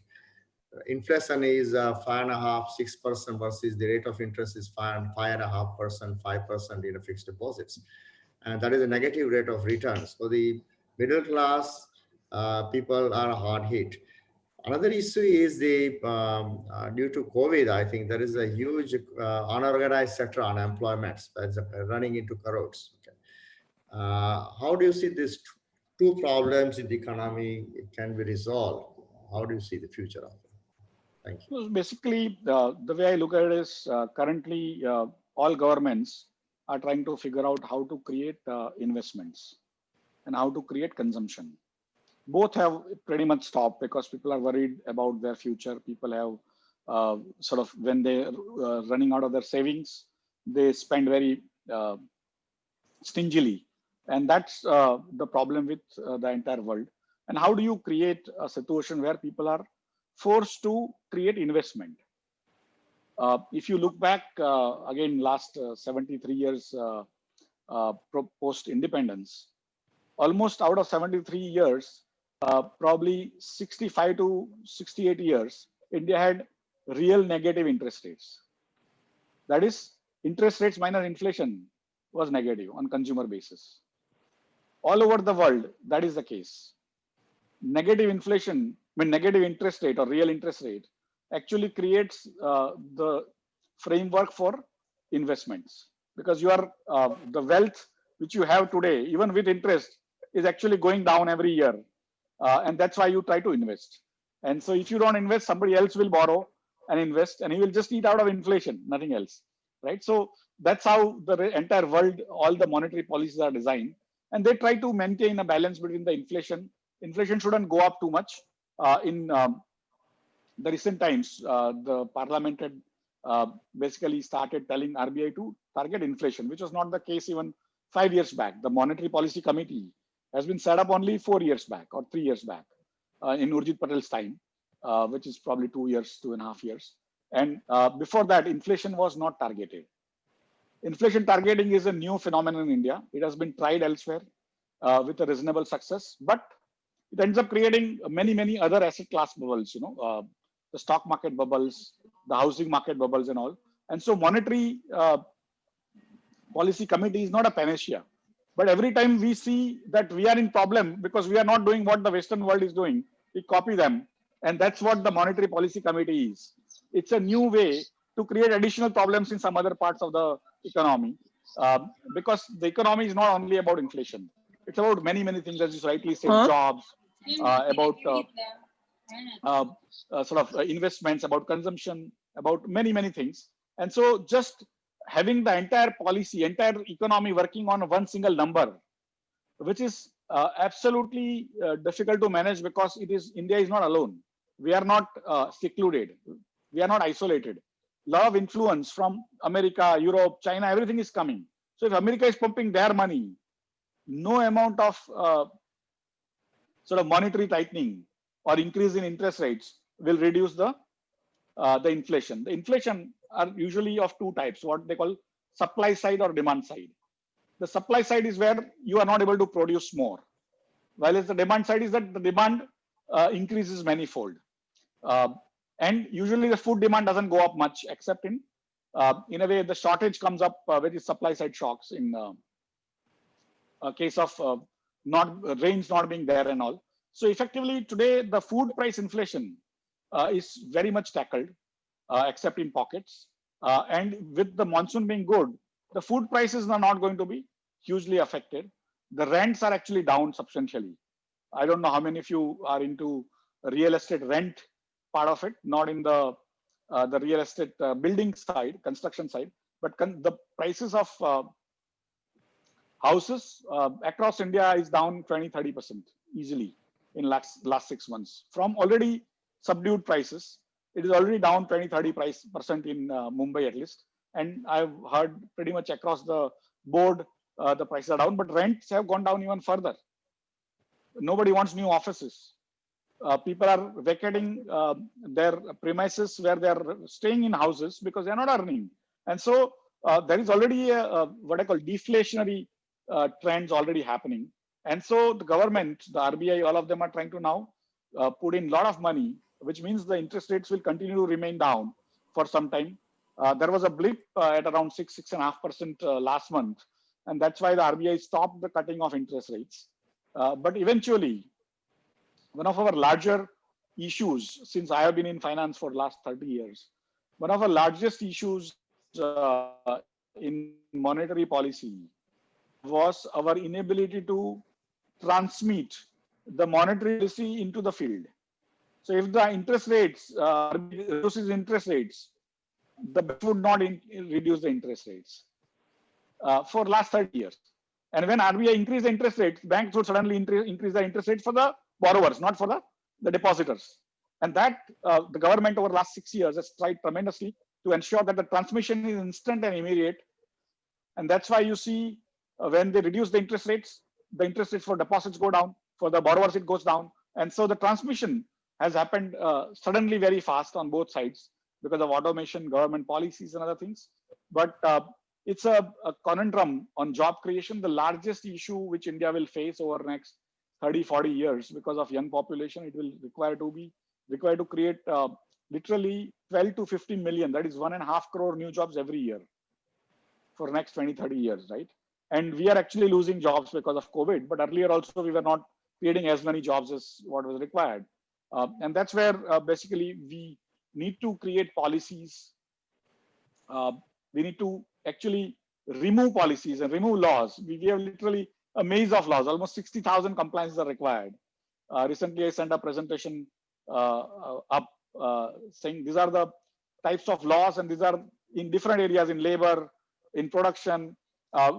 Inflation is 5.5%, 6% versus the rate of interest is 5.5%, 5% in a fixed deposits. And that is a negative rate of return. So the middle class people are hard hit. Another issue is the due to COVID, I think there is a huge unorganized sector unemployment that's running into crores. Okay. How do you see these two problems in the economy can be resolved? How do you see the future of it? Thank you. So basically, the way I look at it is currently all governments are trying to figure out how to create investments and how to create consumption. Both have pretty much stopped because people are worried about their future. People have sort of, when they running out of their savings, they spend very stingily. And that's the problem with the entire world. And how do you create a situation where people are forced to create investment? If you look back again, last 73 years post independence, almost out of 73 years, probably 65 to 68 years, India had real negative interest rates. That is, interest rates minus inflation was negative on consumer basis. All over the world, that is the case. Negative inflation, negative interest rate or real interest rate actually creates the framework for investments, because you are the wealth which you have today, even with interest, is actually going down every year. And that's why you try to invest. And so if you don't invest, somebody else will borrow and invest, and he will just eat out of inflation, nothing else, right? So that's how the entire world, all the monetary policies are designed. And they try to maintain a balance between the inflation. Inflation shouldn't go up too much. In the recent times, the parliament had basically started telling RBI to target inflation, which was not the case even 5 years back. The Monetary Policy Committee has been set up only 4 years back or 3 years back in Urjit Patel's time, which is probably 2.5 years. And before that, inflation was not targeted. Inflation targeting is a new phenomenon in India. It has been tried elsewhere with a reasonable success, but it ends up creating many other asset class bubbles, the stock market bubbles, the housing market bubbles and all. And so monetary policy committee is not a panacea. But every time we see that we are in problem because we are not doing what the Western world is doing, we copy them. And that's what the monetary policy committee is. It's a new way to create additional problems in some other parts of the economy, because the economy is not only about inflation. It's about many things, as you rightly said, jobs, about sort of investments, about consumption, about many things. And so just having the entire policy, entire economy working on one single number, which is absolutely difficult to manage, because India is not alone. We are not secluded. We are not isolated. A lot of influence from America, Europe, China, everything is coming. So if America is pumping their money, no amount of sort of monetary tightening or increase in interest rates will reduce the inflation. The inflation are usually of two types, what they call supply side or demand side. The supply side is where you are not able to produce more, while the demand side is that the demand increases manifold. And usually the food demand doesn't go up much, except in a way the shortage comes up with supply side shocks in a case of rains not being there and all. So effectively today the food price inflation is very much tackled, except in pockets. And with the monsoon being good, the food prices are not going to be hugely affected. The rents are actually down substantially. I don't know how many of you are into real estate rent part of it, not in the real estate building side, construction side, but the prices of Houses across India is down 20-30% easily in last 6 months from already subdued prices. It is already down 20-30% in Mumbai at least, and I've heard pretty much across the board the prices are down, but rents have gone down even further. Nobody wants new offices. People are vacating their premises where they are staying in houses because they are not earning, and so there is already a what I call deflationary trends already happening. And so the government, the RBI, all of them are trying to now put in a lot of money, which means the interest rates will continue to remain down for some time. There was a blip at around 6.5% last month, and that's why the RBI stopped the cutting of interest rates. But eventually, one of our larger issues, since I have been in finance for the last 30 years, one of our largest issues in monetary policy was our inability to transmit the monetary policy into the field. So if the interest rates reduces interest rates, the bank would not reduce the interest rates for last 30 years. And when RBI increased the interest rates, banks would suddenly increase the interest rates for the borrowers, not for the depositors. And that the government over the last 6 years has tried tremendously to ensure that the transmission is instant and immediate. And that's why you see when they reduce the interest rates for deposits go down, for the borrowers it goes down. And so the transmission has happened suddenly very fast on both sides because of automation, government policies and other things. But it's a conundrum on job creation, the largest issue which India will face over the next 30-40 years because of young population. It will require to create literally 12 to 15 million, that is 1.5 crore new jobs every year for next 20-30 years, right? And we are actually losing jobs because of COVID, but earlier also we were not creating as many jobs as what was required. And that's where basically we need to create policies. We need to actually remove policies and remove laws. We have literally a maze of laws, almost 60,000 compliances are required. Recently, I sent a presentation up saying these are the types of laws and these are in different areas in labor, in production.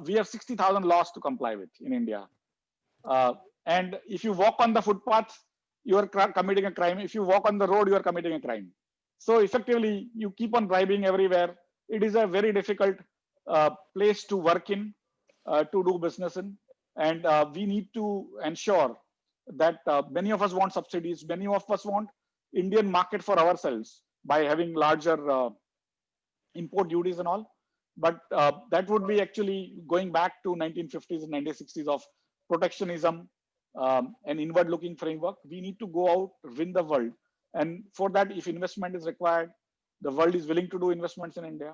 We have 60,000 laws to comply with in India. And if you walk on the footpath, you are committing a crime. If you walk on the road, you are committing a crime. So effectively, you keep on bribing everywhere. It is a very difficult place to work in, to do business in. And we need to ensure that many of us want subsidies. Many of us want Indian market for ourselves by having larger import duties and all. But that would be actually going back to 1950s and 1960s of protectionism, an inward-looking framework. We need to go out, win the world. And for that, if investment is required, the world is willing to do investments in India.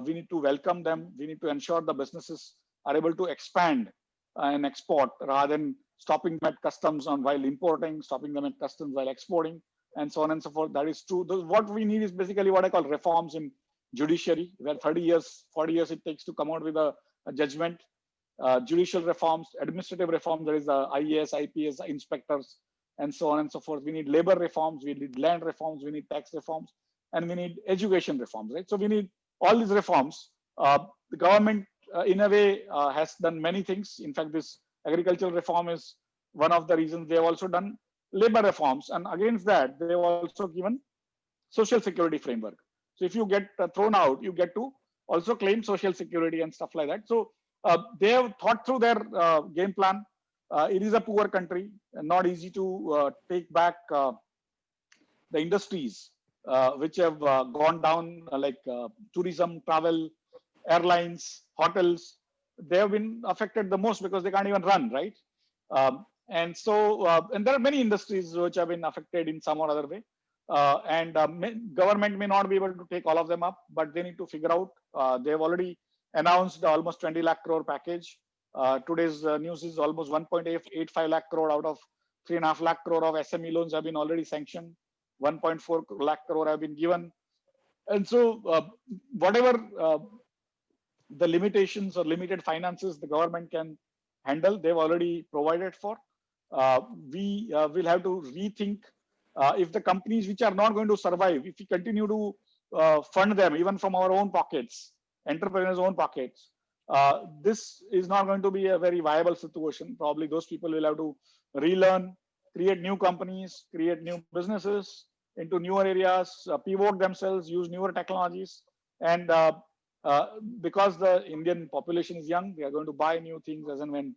We need to welcome them. We need to ensure the businesses are able to expand and export rather than stopping them at customs on while importing, stopping them at customs while exporting, and so on and so forth. That is true. What we need is basically what I call reforms in judiciary, where 30 years, 40 years it takes to come out with a judgment. Judicial reforms, administrative reforms, there is the IAS, IPS, inspectors, and so on and so forth. We need labor reforms, we need land reforms, we need tax reforms, and we need education reforms, right? So we need all these reforms. The government, in a way, has done many things. In fact, this agricultural reform is one of the reasons. They have also done labor reforms, and against that, they have also given social security framework. So if you get thrown out, you get to also claim social security and stuff like that. So they have thought through their game plan. It is a poor country, and not easy to take back the industries which have gone down, like tourism, travel, airlines, hotels. They have been affected the most because they can't even run, right? And so, and there are many industries which have been affected in some or other way. Government may not be able to take all of them up, but they need to figure out. They have already announced almost 20 lakh crore package. Today's news is almost 1.85 lakh crore out of 3.5 lakh crore of SME loans have been already sanctioned. 1.4 lakh crore have been given. And so whatever the limitations or limited finances the government can handle, they've already provided for. We will have to rethink if the companies which are not going to survive, if we continue to fund them even from our own pockets, entrepreneurs' own pockets, this is not going to be a very viable situation. Probably those people will have to relearn, create new companies, create new businesses into newer areas, pivot themselves, use newer technologies. And because the Indian population is young, they are going to buy new things as and when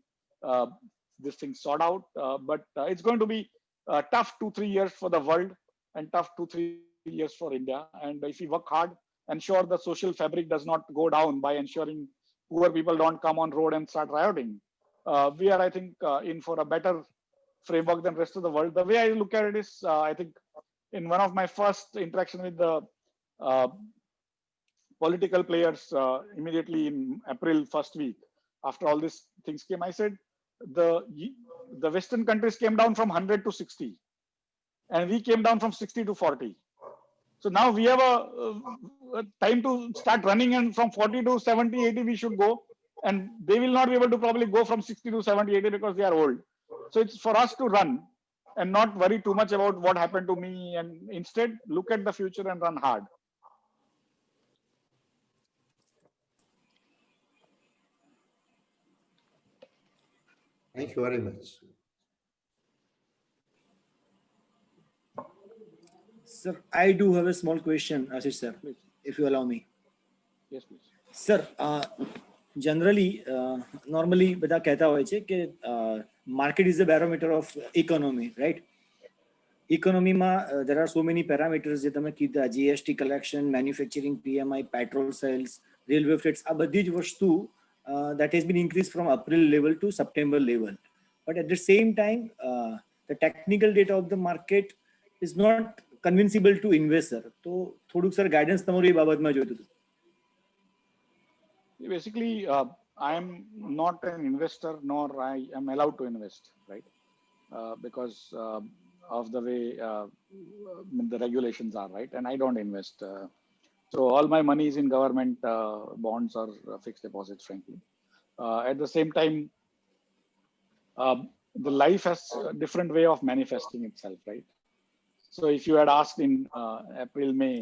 this thing sort out. But it's going to be tough 2-3 years for the world and tough 2-3 years for India. And if we work hard, ensure the social fabric does not go down by ensuring poor people don't come on road and start rioting. We are, I think, in for a better framework than rest of the world. The way I look at it is, I think, in one of my first interaction with the political players immediately in April first week, after all these things came, I said, the Western countries came down from 100 to 60, and we came down from 60 to 40. So now we have a time to start running, and from 40 to 70, 80 we should go. And they will not be able to probably go from 60 to 70, 80 because they are old. So it's for us to run and not worry too much about what happened to me, and instead look at the future and run hard. Thank you very much. Sir, I do have a small question, Ashish sir, Please. if you allow me. Yes, please. Sir, generally, normally બધા કહેતા હોય છે કે market is the barometer of economy, right? Economy there are so many parameters જે તમે કીધા, GST collection, manufacturing PMI, petrol sales, railway freights, આ બધી જ વસ્તુ that has been increased from April level to September level. But at the same time, the technical data of the market is not convincible to investor. તો થોડુંક sir guidance તમારું એ બાબતમાં જોઈતું હતું. Basically, I am not an investor, nor I am allowed to invest, right? Because of the way the regulations are, right? And I don't invest. So all my money is in government bonds or fixed deposits, frankly. At the same time, the life has a different way of manifesting itself, right? So if you had asked in April, May,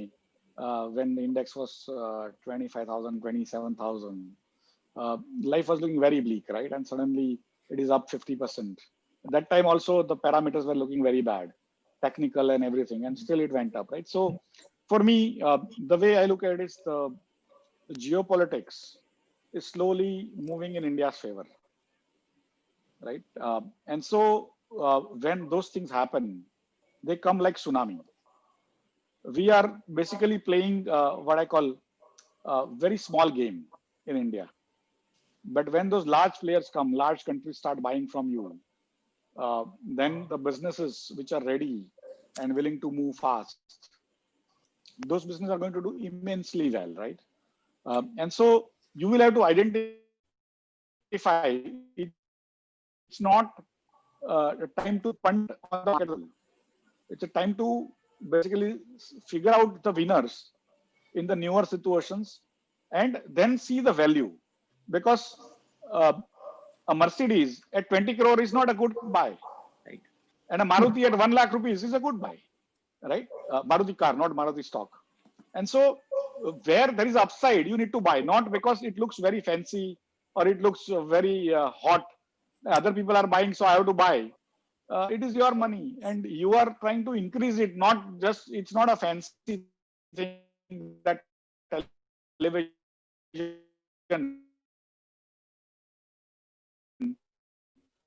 when the index was 25,000, 27,000, life was looking very bleak, right? And suddenly it is up 50%. At that time also the parameters were looking very bad, technical and everything, and still it went up, right? So for me, the way I look at it is the geopolitics is slowly moving in India's favor, right? And so when those things happen, they come like tsunami. We are basically playing what I call a very small game in India. But when those large players come, large countries start buying from you, then the businesses which are ready and willing to move fast, those businesses are going to do immensely well, right? And so you will have to identify, it's not a time to punt on the market. It's a time to basically figure out the winners in the newer situations and then see the value. Because a Mercedes at 20 crore is not a good buy, right? And a Maruti at 1 lakh rupees is a good buy, right? Maruti car, not Maruti stock. And so where there is upside, you need to buy, not because it looks very fancy or it looks very hot. Other people are buying, so I have to buy. It is your money and you are trying to increase it, not just, it's not a fancy thing that television.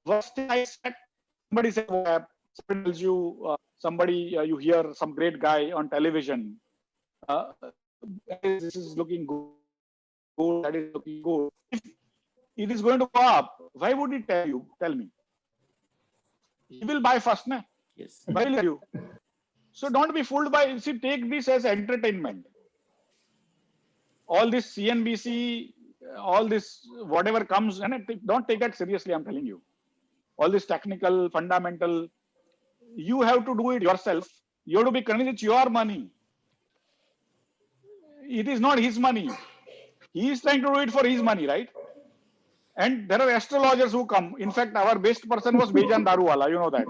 First thing I said, somebody said, somebody tells you, you hear some great guy on television. This is looking good, that is looking good. If it is going to go up, why would he tell me? He will buy first, na? Yes. Why will you? So don't be fooled by, see, take this as entertainment. All this CNBC, all this, whatever comes, and don't take that seriously, I'm telling you. All this technical, fundamental, you have to do it yourself. You have to be convinced it's your money. It is not his money. He is trying to do it for his money, right? And there are astrologers who come. In fact, our best person was Bejan Daruwala, you know that.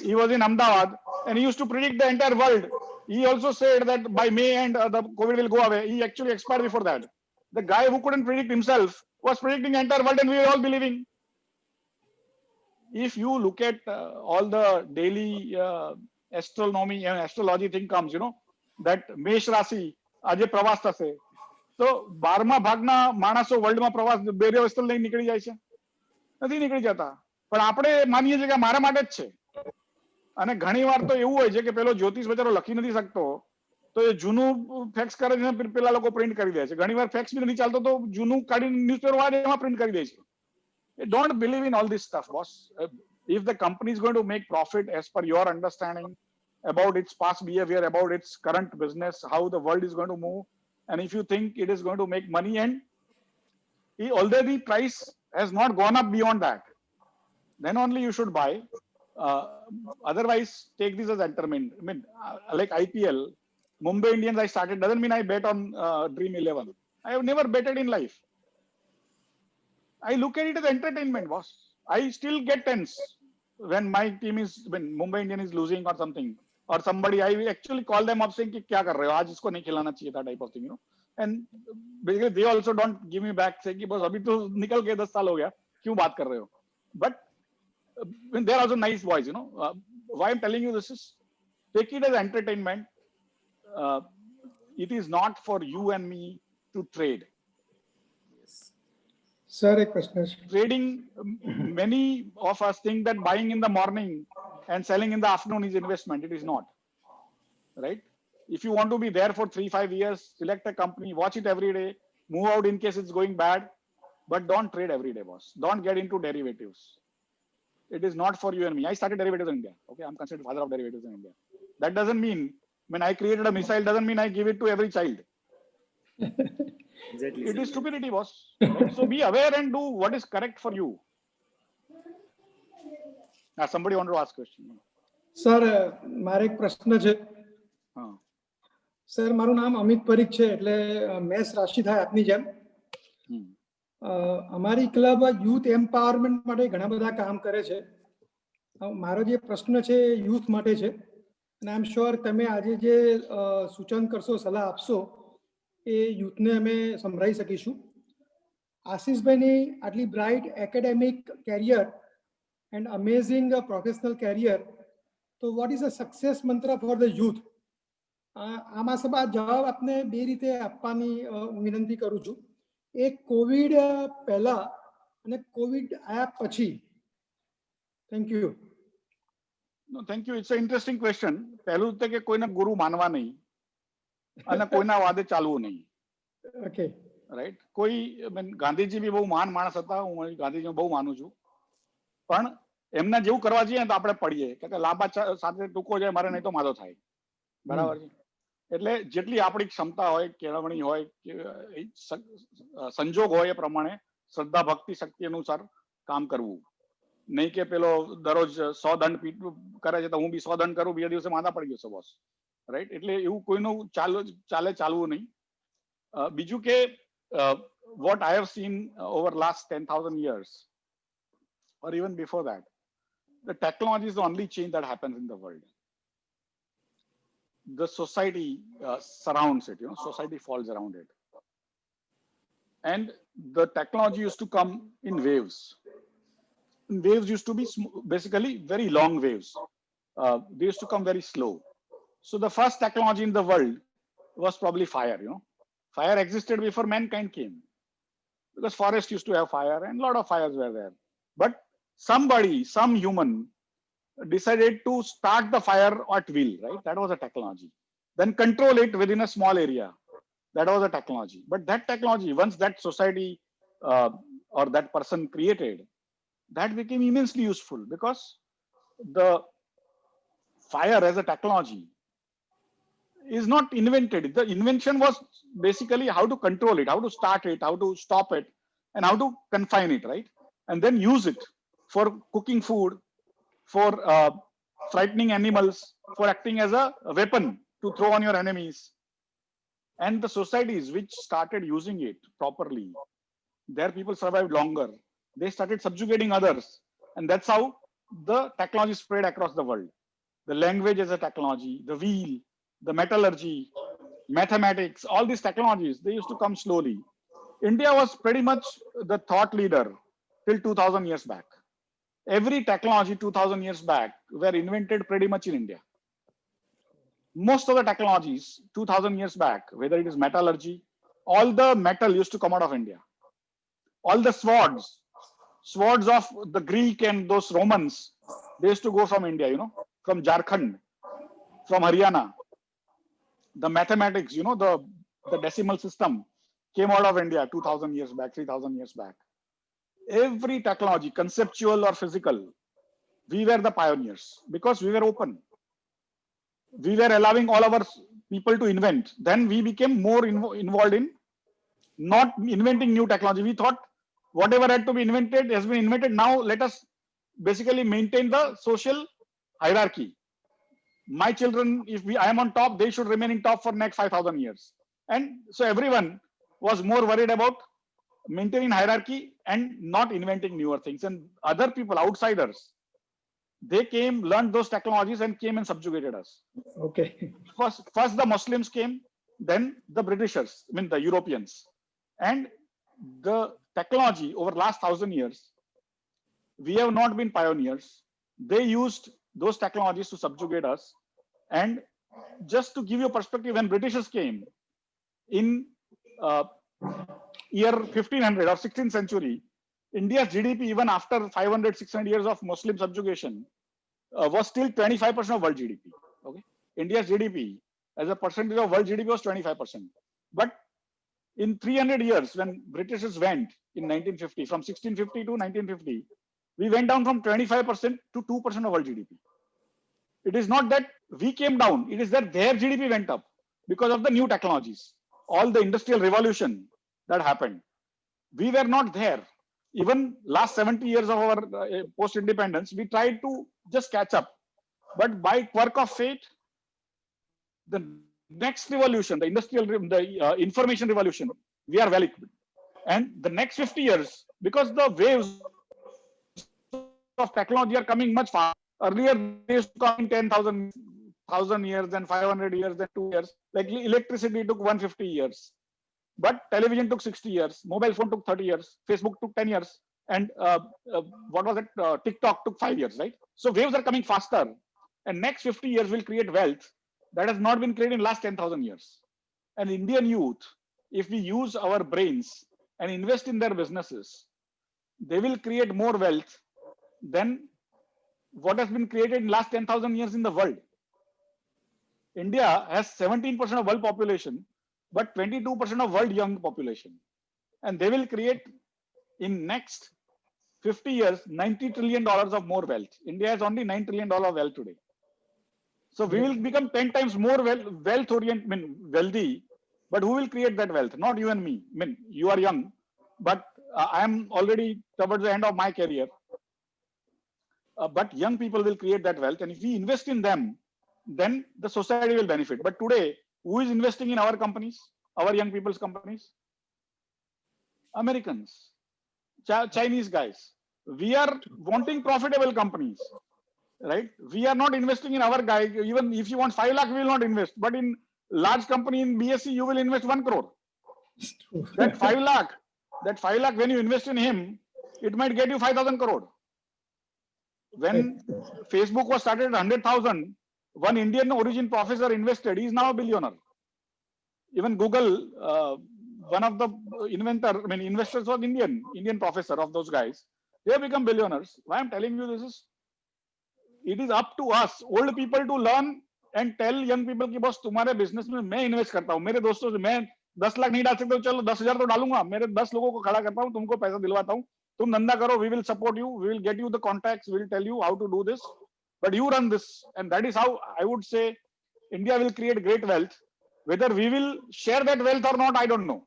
He was in Ahmedabad and he used to predict the entire world. He also said that by May end, the COVID will go away. He actually expired before that. The guy who couldn't predict himself was predicting the entire world and we were all believing. If you look at all the daily astronomy and astrology thing comes, that Mesh Rasi, આજે પ્રવાસ થશે. તો 12મા ભાગના માણસો વર્લ્ડમાં પ્રવાસ barrier લઈને નીકળી જાય છે? નથી નીકળી જતા. પણ આપણે માનીએ છીએ કે મારા માટે જ છે. અને ઘણી વાર તો એવું હોય છે કે પેલો જ્યોતિષ બચારો લખી નથી શકતો, તો એ જૂનું ફેક્સ કરે છે, પેલા લોકો પ્રિન્ટ કરી દે છે. ઘણી વાર ફેક્સ બી નથી ચાલતો તો જૂનું કાઢીને ન્યૂઝપેપર વાળા એમાં પ્રિન્ટ કરી દે છે. Don't believe in all this stuff, boss. If the company is going to make profit as per your understanding about its past behavior, about its current business, how the world is going to move, and if you think it is going to make money, and although the price has not gone up beyond that, then only you should buy. Otherwise, take this as entertainment. I mean, like IPL, Mumbai Indians I started, doesn't mean I bet on Dream 11. I have never betted in life. I look at it as entertainment, boss. I still get tense when my team is, when Mumbai Indian is losing or something, or somebody, I will actually call them up saying कि क्या कर रहे हो आज, इसको नहीं खिलाना चाहिए था, type of thing, and basically they also don't give me back saying कि बस अभी तो निकल के 10 साल हो गया, क्यों बात कर रहे हो? But they are also nice boys, why I'm telling you this is, take it as entertainment. It is not for you and me to trade. Sir एक प्रश्न है. Trading, many of us think that buying in the morning and selling in the afternoon is investment. It is not, right? If you want to be there for 3-5 years, select a company, watch it every day, move out in case it's going bad, but don't trade every day, boss. Don't get into derivatives. It is not for you and me. I started derivatives in India. Okay, I'm considered father of derivatives in India. That doesn't mean when I created a missile, doesn't mean I give it to every child. Exactly. It is stupidity, boss. Right? So be aware and do what is correct for you. Now, somebody wanted to ask a question. Sir મારે એક પ્રશ્ન છે. Sir મારું નામ અમિત પરીખ છે, એટલે મેષ રાશિ થાય આપની જેમ. અમારી ક્લબ યુથ એમ્પાવરમેન્ટ માટે ઘણા બધા કામ કરે છે. મારો જે પ્રશ્ન છે યુથ માટે છે, અને આઈ એમ શ્યોર તમે આજે જે સૂચન કરશો, સલાહ આપશો, એ યુથને અમે સંભળાવી શકીશું. આશીષભાઈની આટલી bright academic career and amazing professional career, તો what is a success mantra for the youth? આમાં સબ આ જવાબ આપને બે રીતે આપવાની વિનંતી કરું છું. એક કોવિડ પહેલા અને કોવિડ આયા પછી. Thank you. No, thank you. It's an interesting question. પહેલું તો કે કોઈને ગુરુ માનવા નહીં અને કોઈના વાદે ચાલવું નહીં. Okay, right? કોઈ ગાંધીજી બી બહુ મહાન માણસ હતા, હું ગાંધીજીને બહુ માનું છું, પણ એમના જેવું કરવા જઈએ તો આપણે પડીએ કે લાંબા સાથે ટૂંકો જાય, મારે નહીં તો માદો થાય. બરાબર છે? એટલે જેટલી આપણી ક્ષમતા હોય, કેળવણી હોય, સંજોગ હોય, એ પ્રમાણે શ્રદ્ધા ભક્તિ શક્તિ અનુસાર કામ કરવું. નહીં કે પેલો દરરોજ 100 દંડ કરે છે તો હું બી 100 દંડ કરું, બીજા દિવસે માદા પડી ગયો બોસ. રાઈટ? એટલે એવું કોઈનું ચાલવું નહીં. બીજું કે what I have seen over last 10,000 years, or even before that, the technology is the only change that happens in the world. The society surrounds it, society falls around it. And the technology used to come in waves. Waves used to be basically very long waves. They used to come very slow. So the first technology in the world was probably fire, Fire existed before mankind came, because forest used to have fire and a lot of fires were there. But somebody, some human decided to start the fire at will, right? That was a technology. Then control it within a small area. That was a technology. But that technology, once that society or that person created, that became immensely useful, because the fire as a technology is not invented. The invention was basically how to control it, how to start it, how to stop it, and how to confine it, right? And then use it for cooking food, for frightening animals, for acting as a weapon to throw on your enemies. And the societies which started using it properly, their people survived longer. They started subjugating others. And that's how the technology spread across the world. The language as a technology, the wheel, the metallurgy, mathematics, all these technologies, they used to come slowly. India was pretty much the thought leader till 2000 years back. Every technology 2000 years back were invented pretty much in India. Most of the technologies 2000 years back, whether it is metallurgy, all the metal used to come out of India. All the swords of the Greek and those Romans, they used to go from India, you know, from Jharkhand, from Haryana. The mathematics, you know, the decimal system came out of India 2000 years back, 3000 years back. Every technology, conceptual or physical, we were the pioneers because we were open. We were allowing all our people to invent. Then we became more involved in not inventing new technology. We thought whatever had to be invented has been invented. Now let us basically maintain the social hierarchy. My children, if I am on top, they should remain in top for next 5,000 years. And so everyone was more worried about maintaining hierarchy and not inventing newer things. And other people, outsiders, they came, learned those technologies and came and subjugated us. Okay. First the Muslims came, then the Britishers, I mean the Europeans. And the technology over last 1,000 years, we have not been pioneers. They used those technologies to subjugate us. And just to give you a perspective, when Britishers came in year 1500 or 16th century, India's GDP, even after 500, 600 years of Muslim subjugation, was still 25% of world GDP. Okay, India's GDP as a percentage of world GDP was 25%. But in 300 years, when Britishers went in 1950, from 1650 to 1950, we went down from 25% to 2% of world GDP. It is not that we came down, it is that their GDP went up because of the new technologies, all the industrial revolution that happened. We were not there. Even last 70 years of our post-independence, we tried to just catch up. But by quirk of fate, the next revolution, the industrial, the information revolution, we are well equipped. And the next 50 years, because the waves of technology are coming much faster. Earlier, they used to come in 10,000 years, then 500 years, then 2 years. Like electricity took 150 years. But television took 60 years, mobile phone took 30 years, Facebook took 10 years, and what was it? TikTok took 5 years, right? So waves are coming faster, and next 50 years will create wealth that has not been created in last 10,000 years. And Indian youth, if we use our brains and invest in their businesses, they will create more wealth than what has been created in last 10,000 years in the world. India has 17% of world population, but 22% of world young population. And they will create in next 50 years, $90 trillion of more wealth. India has only $9 trillion wealth today. So we will become 10 times more wealth-oriented, I mean, wealthy, but who will create that wealth? Not you and me. I mean, you are young, but I am already towards the end of my career. But young people will create that wealth. And if we invest in them, then the society will benefit. But today, who is investing in our companies, our young people's companies? Americans, Chinese guys. We are wanting profitable companies, right? We are not investing in our guy. Even if you want 5 lakh, we will not invest. But in large company in BSc, you will invest 1 crore. That 5 lakh, when you invest in him, it might get you 5,000 crore. When Facebook was started at 100,000, one Indian origin professor invested. He is now a billionaire. Even Google, one of the investors was Indian professor of those guys. They have become billionaires. Why I'm telling you this is, it is up to us, old people, to learn and tell young people कि बस तुम्हारे business में मैं invest करता हूँ. मेरे दोस्तों से मैं 10 लाख नहीं डाल सकता हूँ, चलो 10,000 तो डालूंगा. मेरे 10 लोगों को खड़ा करता हूँ, तुमको पैसा दिलवाता हूँ. तुम धंधा करो, we will support you, we will get you the contacts, we will tell you how to do this, but you run this. And that is how I would say India will create great wealth. Whether we will share that wealth or not, I don't know.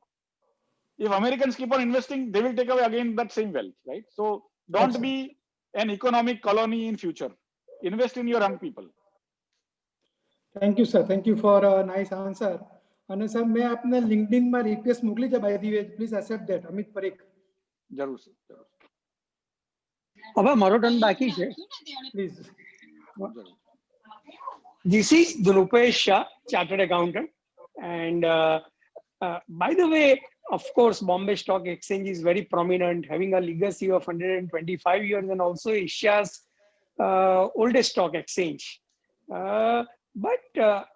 If Americans keep on investing, they will take away again that same wealth, right? So don't be an economic colony in future. Invest in your young people. Thank you, sir. Thank you for a nice answer. And sir, मैं अपने LinkedIn में request मोकली है, by the way, please accept that. Amit Parikh. जरूर sir, जरूर. अब मारो turn बाकी है. Please. GC Dhurupesh Shah, chartered accountant. And by the way, of course, Bombay Stock Exchange is very prominent, having a legacy of 125 years and also Asia's oldest stock exchange. But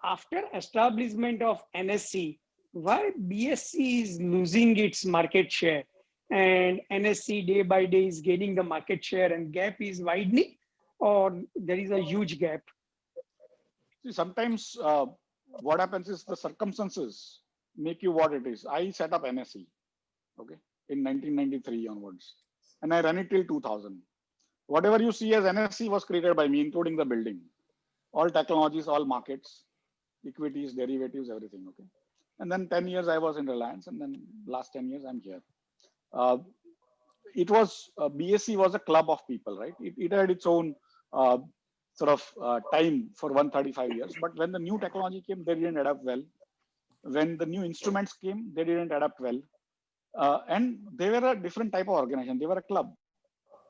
after establishment of NSE, why BSE is losing its market share and NSE day by day is gaining the market share and gap is widening, or there is a huge gap? See, sometimes what happens is the circumstances make you what it is. I set up NSE, okay, in 1993 onwards, and I ran it till 2000. Whatever you see as NSE was created by me, including the building, all technologies, all markets, equities, derivatives, everything, okay. And then 10 years I was in Reliance, and then last 10 years I'm here. It was, BSE was a club of people, right? It had its own sort of time for 135 years. But when the new technology came, they didn't adapt well. When the new instruments came, they didn't adapt well. And they were a different type of organization. They were a club.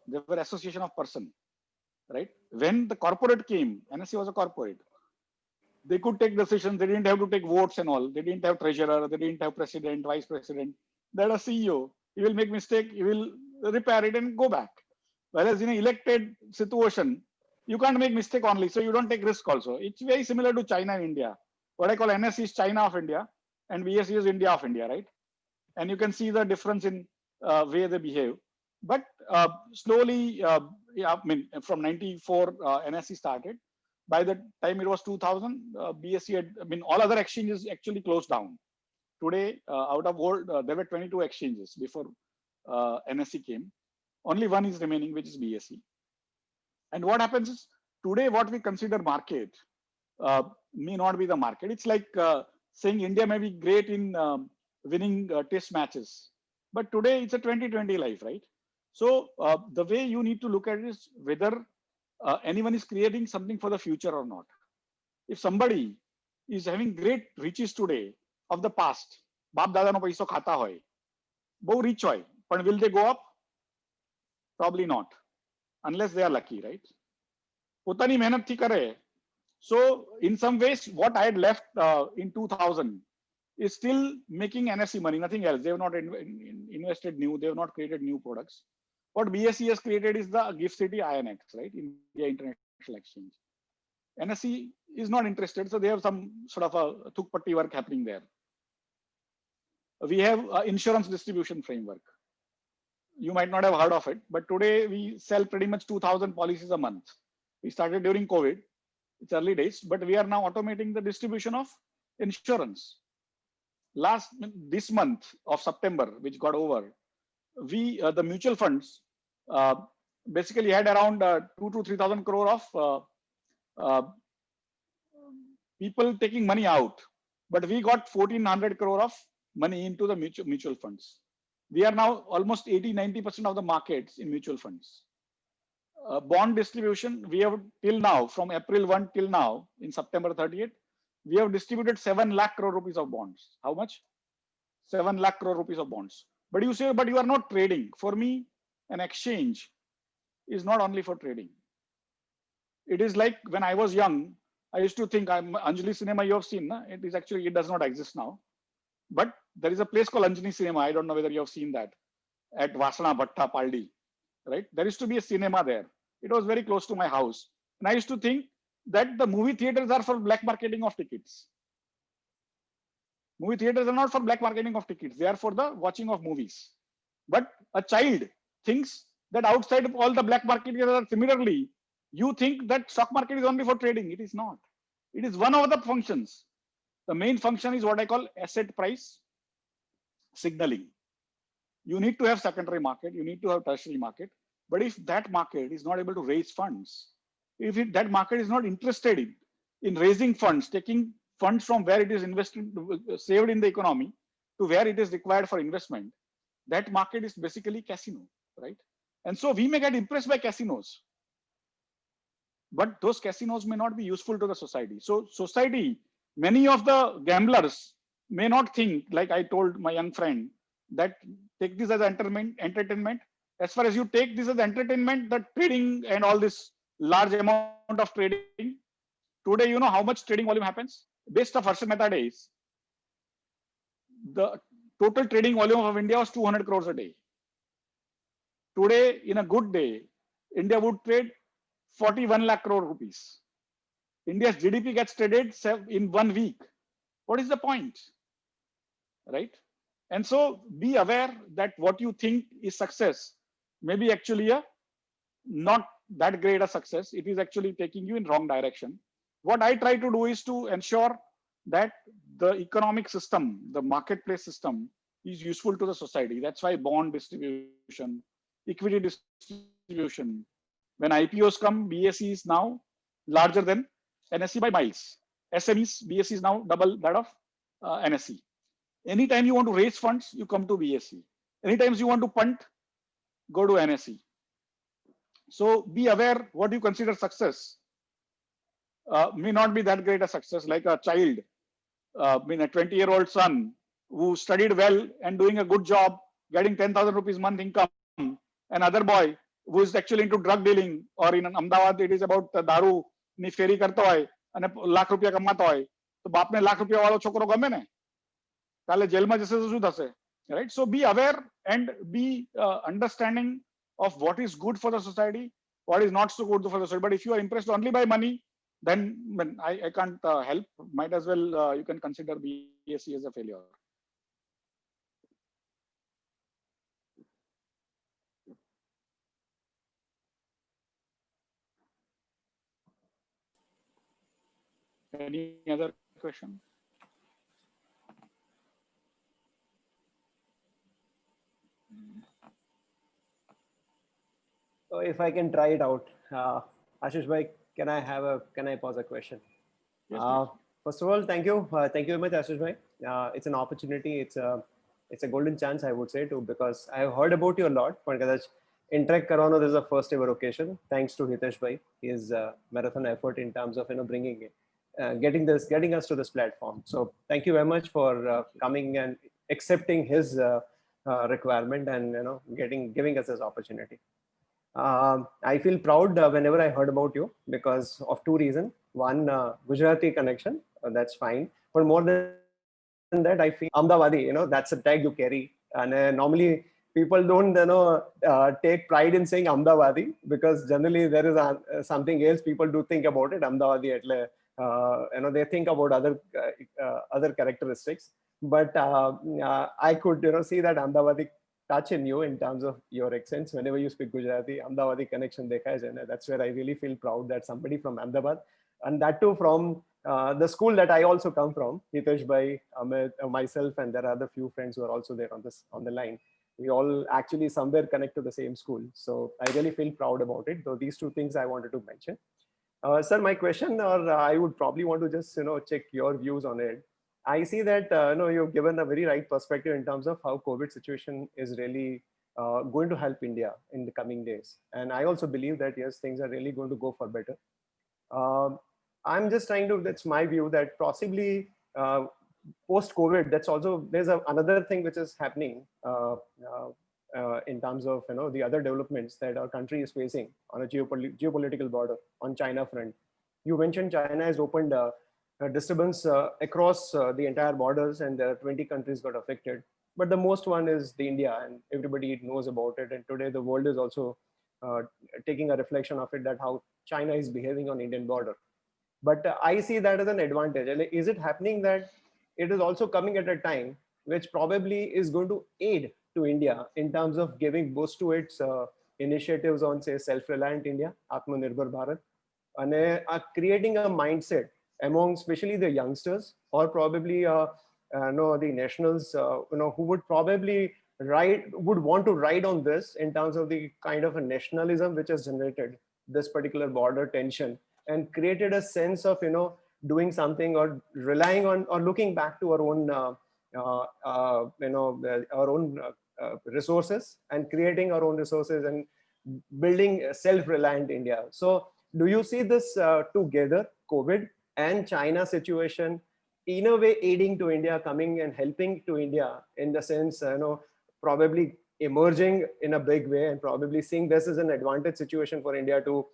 They were association of person, right? When the corporate came, NSE was a corporate. They could take decisions. They didn't have to take votes and all. They didn't have treasurer. They didn't have president, vice president. They had a CEO. He will make mistake. He will repair it and go back. Whereas in an elected situation, you can't make mistake only. So you don't take risk also. It's very similar to China and India. What I call NSE is China of India and BSE is India of India, right? And you can see the difference in way they behave. But slowly, yeah, I mean, from 94, NSE started. By the time it was 2000, BSE had, I mean, all other exchanges actually closed down. Today, out of all, there were 22 exchanges before NSE came. Only one is remaining, which is BSE. And what happens is, today what we consider market may not be the market. It's like saying India may be great in winning test matches. But today it's a 2020 life, right? So the way you need to look at it is whether anyone is creating something for the future or not. If somebody is having great riches today of the past, Baap Dada no paiso khata hoy, bow rich hoy, but will they go up? Probably not, unless they are lucky, right? Potani mehnat thi kare. So in some ways, what I had left in 2000 is still making NSE money, nothing else. They have not invested new, they have not created new products. What BSE has created is the GIFT City INX, right? India International Exchange. NSE is not interested, so they have some sort of a thukpatti work happening there. We have insurance distribution framework. You might not have heard of it, but today we sell pretty much 2,000 policies a month. We started during COVID. It's early days, but we are now automating the distribution of insurance. This month of September, which got over, we the mutual funds basically had around 2,000 to 3,000 crore of people taking money out, but we got 1,400 crore of money into the mutual funds. We are now almost 80–90% of the markets in mutual funds. Bond distribution, we have till now, from April 1 till now, in September 30th, we have distributed 7 lakh crore rupees of bonds. How much? 7 lakh crore rupees of bonds. But you say, but you are not trading. For me, an exchange is not only for trading. It is like when I was young, I used to think, Anjali Cinema you have seen, na? It is actually, it does not exist now. But there is a place called Anjali Cinema. I don't know whether you have seen that at Vasana Bhatta, Paldi, right? There used to be a cinema there. It was very close to my house. And I used to think that the movie theaters are for black marketing of tickets. Movie theaters are not for black marketing of tickets. They are for the watching of movies. But a child thinks that outside of all the black marketers are similarly, you think that stock market is only for trading. It is not. It is one of the functions. The main function is what I call asset price signaling. You need to have secondary market. You need to have tertiary market. But if that market is not able to raise funds, if that market is not interested in raising funds, taking funds from where it is invested, saved in the economy to where it is required for investment, that market is basically casino, right? And so we may get impressed by casinos, but those casinos may not be useful to the society. So society, many of the gamblers may not think, like I told my young friend, that take this as entertainment. As far as you take this as entertainment, the trading and all this large amount of trading, today, you know how much trading volume happens? Based of Harshad Mehta days, the total trading volume of India was 200 crores a day. Today, in a good day, India would trade 41 lakh crore rupees. India's GDP gets traded in 1 week. What is the point? Right? And so be aware that what you think is success may be actually a not that great a success. It is actually taking you in wrong direction. What I try to do is to ensure that the economic system, the marketplace system is useful to the society. That's why bond distribution, equity distribution. When IPOs come, BSE is now larger than NSE by miles. SMEs, BSE is now double that of NSE. Anytime you want to raise funds, you come to BSE. Anytime you want to punt, go to NSE. So be aware what you consider success may not be that great a success. Like a child, a 20-year-old son who studied well and doing a good job, getting 10,000 rupees month income. Another boy who is actually into drug dealing, or in Ahmedabad it is about daru ni feri karto hoy અને લાખ રૂપિયા કમાતો હોય તો બાપને લાખ રૂપિયા વાળો છોકરો ગમે ને કાલે જેલમાં જશે તો શું થશે, right? So be aware and be understanding of what is good for the society, what is not so good for the society. But if you are impressed only by money, then I can't help. Might as well you can consider BSE as a failure. Any other question? So if I can try it out, Ashish bhai, can I pose a question? Yes, First of all, thank you very much, Ashish bhai. It's an opportunity. It's a golden chance, I would say, too, because I have heard about you a lot. But kadach interact karano, this is a first ever occasion. Thanks to Hitesh bhai, his marathon effort in terms of bringing it, getting us to this platform. So thank you very much for coming and accepting his requirement and giving us this opportunity. I feel proud whenever I heard about you because of two reasons. One, Gujarati connection, that's fine. But more than that, I feel Ahmedabadi, that's a tag you carry. And normally people don't, take pride in saying Ahmedabadi because generally there is something else people do think about it. Ahmedabadi, they think about other characteristics. But I could, see that Ahmedabadi touch in you in terms of your accents. Whenever you speak Gujarati, Ahmedabadi connection dekha hai, and that's where I really feel proud that somebody from Ahmedabad, and that too from the school that I also come from, Hitesh bhai, Amit, myself, and there are other few friends who are also there on the line. We all actually somewhere connect to the same school. So I really feel proud about it. So these two things I wanted to mention. Sir, my question, or I would probably want to just, check your views on it. I see that you've given a very right perspective in terms of how COVID situation is really going to help India in the coming days. And I also believe that, yes, things are really going to go for better. I'm just trying to, that's my view, that possibly post-COVID, that's also, there's another thing which is happening in terms of, the other developments that our country is facing on a geopolitical border on China front. You mentioned China has opened a disturbance across the entire borders, and there are 20 countries got affected. But the most one is the India, and everybody knows about it. And today the world is also taking a reflection of it, that how China is behaving on Indian border. But I see that as an advantage. Is it happening that it is also coming at a time which probably is going to aid to India in terms of giving boost to its initiatives on, say, self-reliant India, Atmanirbhar Bharat, and creating a mindset among especially the youngsters, or probably the nationals, who would probably would want to ride on this in terms of the kind of a nationalism which has generated this particular border tension and created a sense of doing something or relying on or looking back to our own our own resources and creating our own resources and building a self-reliant India. So do you see this together, COVID and China situation, in a way aiding to India, coming and helping to India in the sense, probably emerging in a big way and probably seeing this as an advantage situation for India to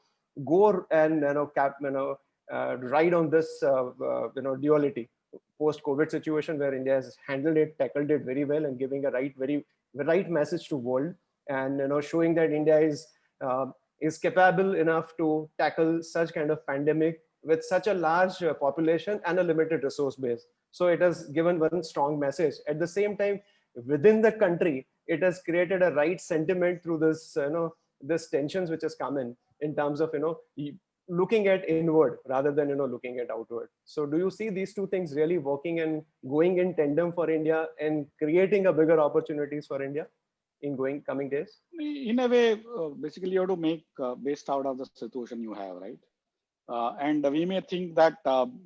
go and ride on this duality post-COVID situation where India has handled it, tackled it very well, and giving a right message to world, and showing that India is capable enough to tackle such kind of pandemic with such a large population and a limited resource base. So it has given one strong message. At the same time, within the country, it has created a right sentiment through this, this tensions which has come in terms of, looking at inward rather than, looking at outward. So do you see these two things really working and going in tandem for India and creating a bigger opportunities for India in coming days? In a way, basically you have to make best out of the situation you have, right? And we may think that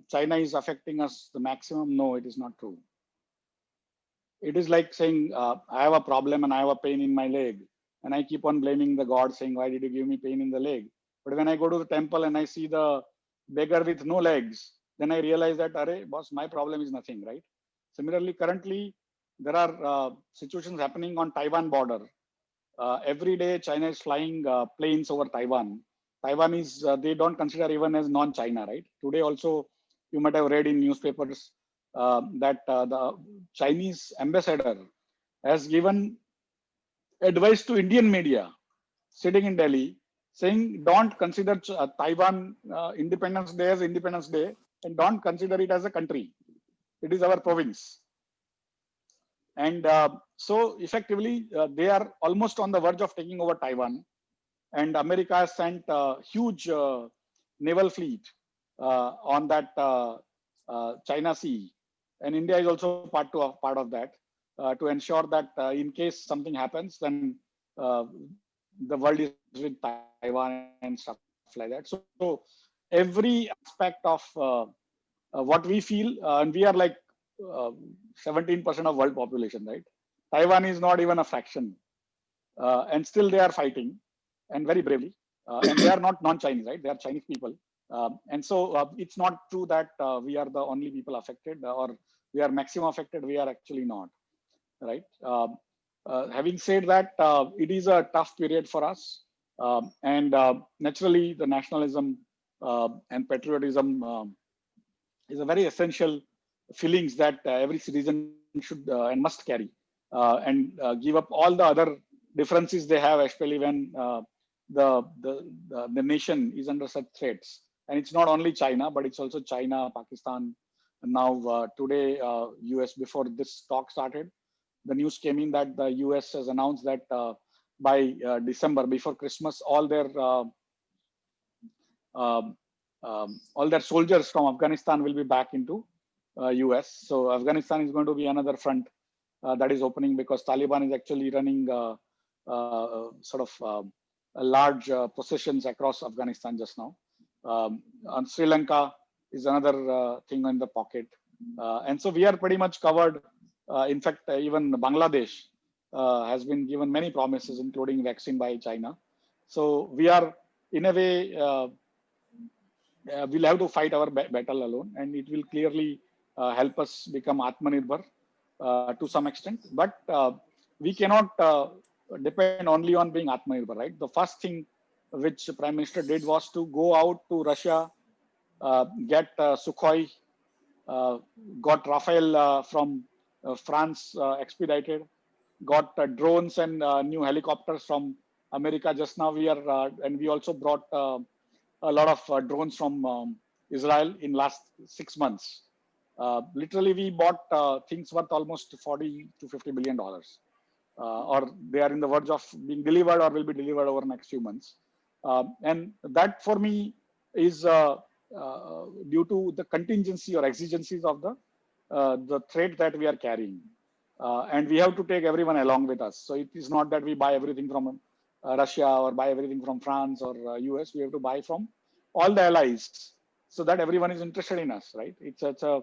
China is affecting us the maximum. No, it is not true. It is like saying, I have a problem and I have a pain in my leg. And I keep on blaming the God, saying, why did you give me pain in the leg? But when I go to the temple and I see the beggar with no legs, then I realize that, array, boss, my problem is nothing, right? Similarly, currently, there are situations happening on Taiwan border. Every day, China is flying planes over Taiwan. Taiwan is, they don't consider even as non-China, right? Today also, you might have read in newspapers that the Chinese ambassador has given advice to Indian media sitting in Delhi, saying don't consider Taiwan Independence Day as Independence Day and don't consider it as a country. It is our province. And so effectively, they are almost on the verge of taking over Taiwan. And America has sent a huge naval fleet on that China Sea. And India is also part of that to ensure that in case something happens, then the world is with Taiwan and stuff like that. So every aspect of what we feel, and we are like 17% of world population, right? Taiwan is not even a fraction. And still they are fighting, and very bravely. And they are not non-Chinese, right? They are Chinese people. And so it's not true that we are the only people affected or we are maximum affected. We are actually not, right? Having said that, it is a tough period for us. And naturally, the nationalism and patriotism is a very essential feelings that every citizen should and must carry and give up all the other differences they have, especially when the nation is under such threats. And it's not only China, but it's also China, Pakistan. And now today, US, before this talk started, the news came in that the US has announced that by December, before Christmas, all their soldiers from Afghanistan will be back into US. So Afghanistan is going to be another front that is opening, because Taliban is actually running large possessions across Afghanistan just now. And Sri Lanka is another thing in the pocket. And so we are pretty much covered. In fact, even Bangladesh has been given many promises, including vaccine by China. So we are, in a way, we'll have to fight our battle alone, and it will clearly help us become Atmanirbhar to some extent. But we cannot depend only on being Atmanirbhar, right? The first thing which the Prime Minister did was to go out to Russia, get Sukhoi, got Rafale from France expedited, got drones and new helicopters from America. Just now we are, and we also brought a lot of drones from Israel in last 6 months. Literally, we bought things worth almost $40 to $50 billion, or they are in the verge of being delivered or will be delivered over the next few months. And that for me is due to the contingency or exigencies of the threat that we are carrying. And we have to take everyone along with us. So it is not that we buy everything from Russia or buy everything from France or US. We have to buy from all the allies so that everyone is interested in us, right? It's a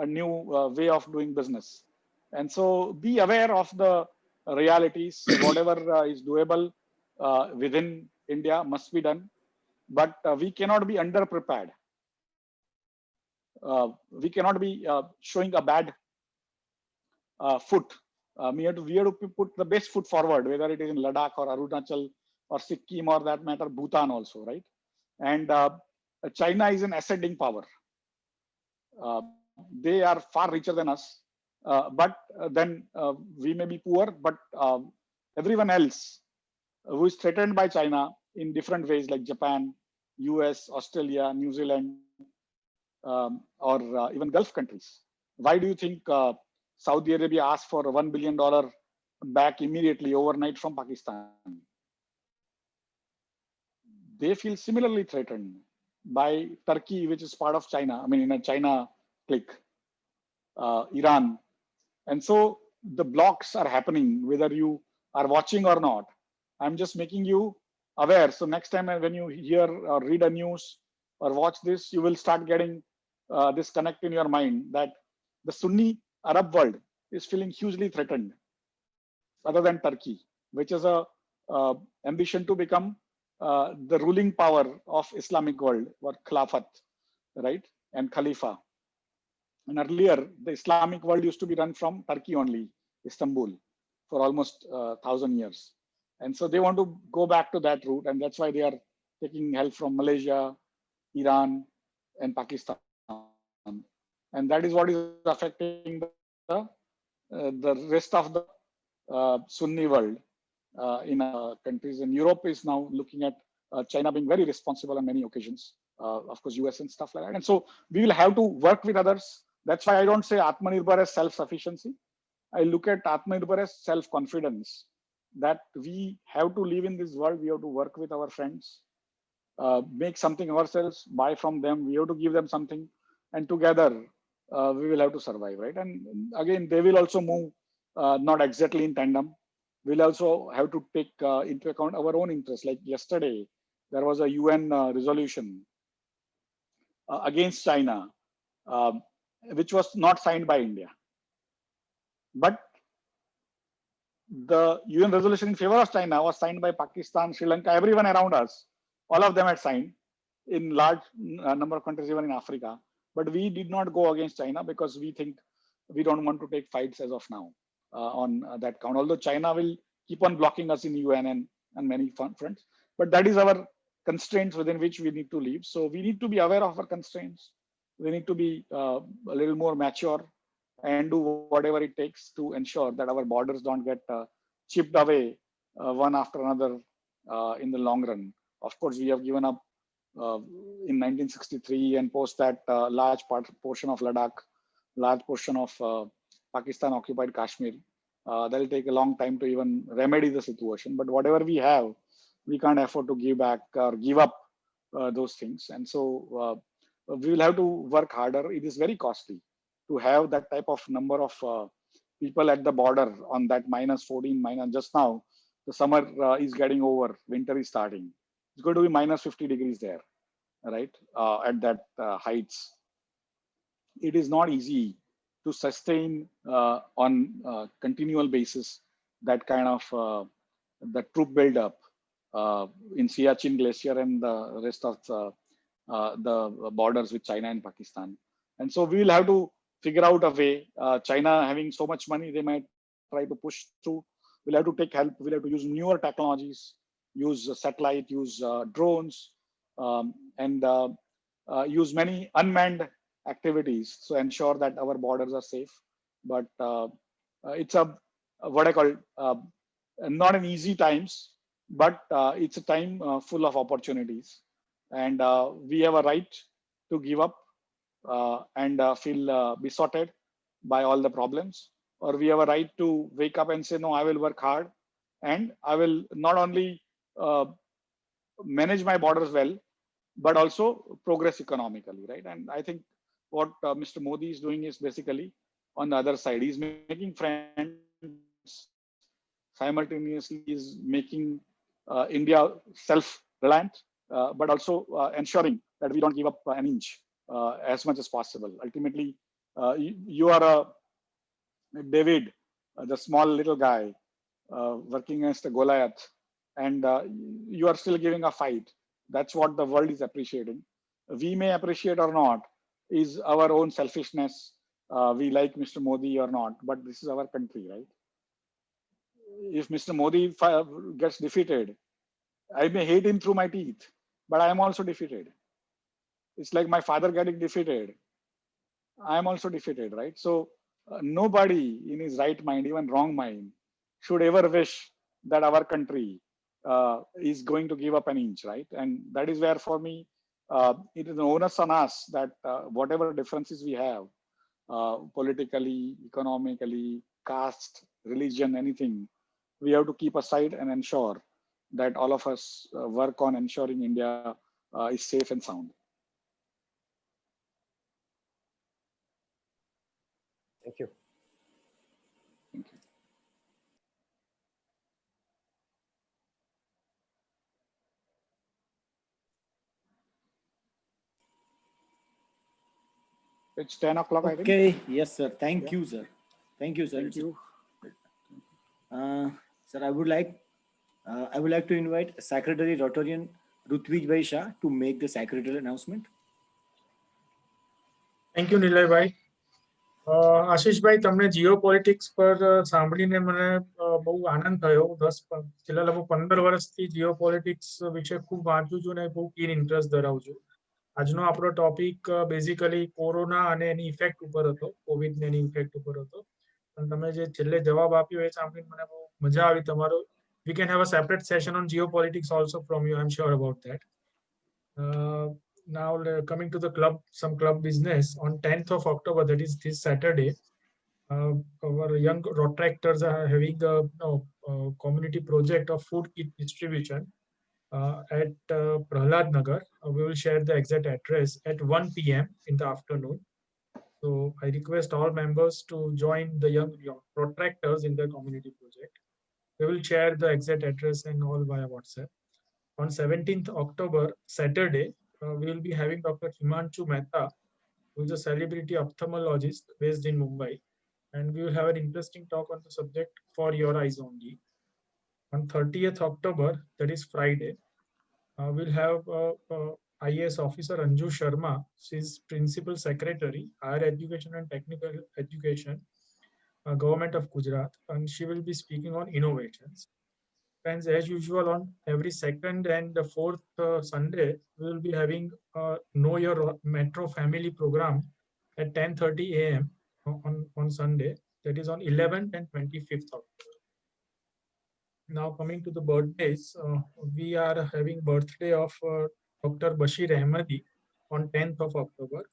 new way of doing business. And so be aware of the realities. Whatever is doable within India must be done. But we cannot be underprepared. We cannot be showing a bad foot. We have to put the best foot forward, whether it is in Ladakh or Arunachal or Sikkim or that matter, Bhutan also, right? And China is an ascending power. they are far richer than us, but then we may be poor, but everyone else who is threatened by China in different ways, like Japan, US, Australia, New Zealand, or even Gulf countries. Why do you think Saudi Arabia asked for $1 billion back immediately overnight from Pakistan? They feel similarly threatened by Turkey, which is part of China. I mean, in a China clique, Iran. And so the blocks are happening, whether you are watching or not. I'm just making you aware. So next time when you hear or read a news or watch this, you will start getting this connect in your mind that the Sunni Arab world is feeling hugely threatened, other than Turkey, which is a ambition to become the ruling power of Islamic world, or Khilafat, right? And Khalifa. And earlier, the Islamic world used to be run from Turkey only, Istanbul, for almost 1,000 years. And so they want to go back to that route. And that's why they are taking help from Malaysia, Iran, and Pakistan. And that is what is affecting the rest of the Sunni world in countries. And Europe is now looking at China being very responsible on many occasions. Of course, US and stuff like that. And so we will have to work with others. That's why I don't say Atmanirbhar as self-sufficiency. I look at Atmanirbhar as self-confidence, that we have to live in this world. We have to work with our friends, make something ourselves, buy from them. We have to give them something. And together, we will have to survive, right? And again, they will also move not exactly in tandem. We'll also have to take into account our own interests. Like yesterday, there was a UN resolution against China, which was not signed by India. But the UN resolution in favor of China was signed by Pakistan, Sri Lanka, everyone around us. All of them had signed in large number of countries, even in Africa. But we did not go against China because we think we don't want to take fights as of now on that count. Although China will keep on blocking us in UN and many fronts. But that is our constraints within which we need to live. So we need to be aware of our constraints. We need to be a little more mature and do whatever it takes to ensure that our borders don't get chipped away one after another in the long run. Of course, we have given up in 1963 and post that large portion of Ladakh, large portion of Pakistan occupied Kashmir. That will take a long time to even remedy the situation. But whatever we have, we can't afford to give back or give up those things. And so we will have to work harder. It is very costly to have that type of number of people at the border on that -14, just now. The summer is getting over, winter is starting. It's going to be -50 degrees there, right? At that heights. It is not easy to sustain on continual basis that kind of the troop buildup in Siachen Glacier and the rest of the borders with China and Pakistan. And so we will have to figure out a way. China having so much money, they might try to push through. We'll have to take help. We'll have to use newer technologies, use satellite, use drones, and use many unmanned activities to ensure that our borders are safe. But it's what I call not an easy times, but it's a time full of opportunities. And we have a right to give up and feel besotted by all the problems, or we have a right to wake up and say, no, I will work hard and I will not only manage my borders well, but also progress economically, right? And I think what Mr. Modi is doing is basically on the other side. He's making friends, simultaneously is making India self-reliant, but also ensuring that we don't give up an inch as much as possible. Ultimately, you are a David, the small little guy working against a Goliath, and you are still giving a fight. That's what the world is appreciating. We may appreciate or not is our own selfishness. We like Mr. Modi or not, but this is our country, right? If Mr. Modi gets defeated, I may hate him through my teeth, but I am also defeated. It's like my father getting defeated. I am also defeated, right? So nobody in his right mind, even wrong mind, should ever wish that our country is going to give up an inch, right? And that is where, for me, it is an onus on us that whatever differences we have, politically, economically, caste, religion, anything, we have to keep aside and ensure that all of us work on ensuring India is safe and sound. Thank you. Thank you. It's 10 o'clock, I think. Okay, yes, sir. Thank Yeah. you, sir. Thank you, sir. Thank you. Sir, I would like to invite Secretary Rotarian Rutvij Bhai Shah to make the secretarial announcement. Thank you નિલયભાઈ. આશીષભાઈ, તમને Jio politics પર સાંભળીને મને બહુ આનંદ થયો. છેલ્લા લગભગ 15 વર્ષથી જીઓ પોલિટિક્સ વિશે ખૂબ વાંચું છું ને બહુ કીન ઇન્ટરેસ્ટ ધરાવું છું. આજનો આપણો ટોપિક બેઝિકલી કોરોના અને એની ઇફેક્ટ ઉપર હતો, કોવિડ ને એની ઇફેક્ટ ઉપર હતો. અને તમે જે છેલ્લે જવાબ આપ્યો એ સાંભળીને મને બહુ મજા આવી. તમારો we can have a separate session on geopolitics also from you. I'm sure about that. Now coming to the some club business, on 10th of October, that is this Saturday, our young Rotractors are having a community project of food kit distribution at Prahlad Nagar. We will share the exact address at 1 p.m. in the afternoon. So I request all members to join the young Rotractors in the community project. We will share the exact address and all via WhatsApp. On 17th October, Saturday, we will be having Dr. Himanshu Mehta, who is a celebrity ophthalmologist based in Mumbai. And we will have an interesting talk on the subject for your eyes only. On 30th October, that is Friday, we'll have IAS officer Anju Sharma. She is Principal Secretary, Higher Education and Technical Education, Government of Gujarat, and she will be speaking on innovations. Friends, as usual, on every second and the fourth Sunday, we will be having Know Your Metro Family program at 10:30 a.m. on Sunday. That is on 11th and 25th October. Now coming to the birthdays, we are having birthday of Dr. Bashir Ahmadi on 10th of October.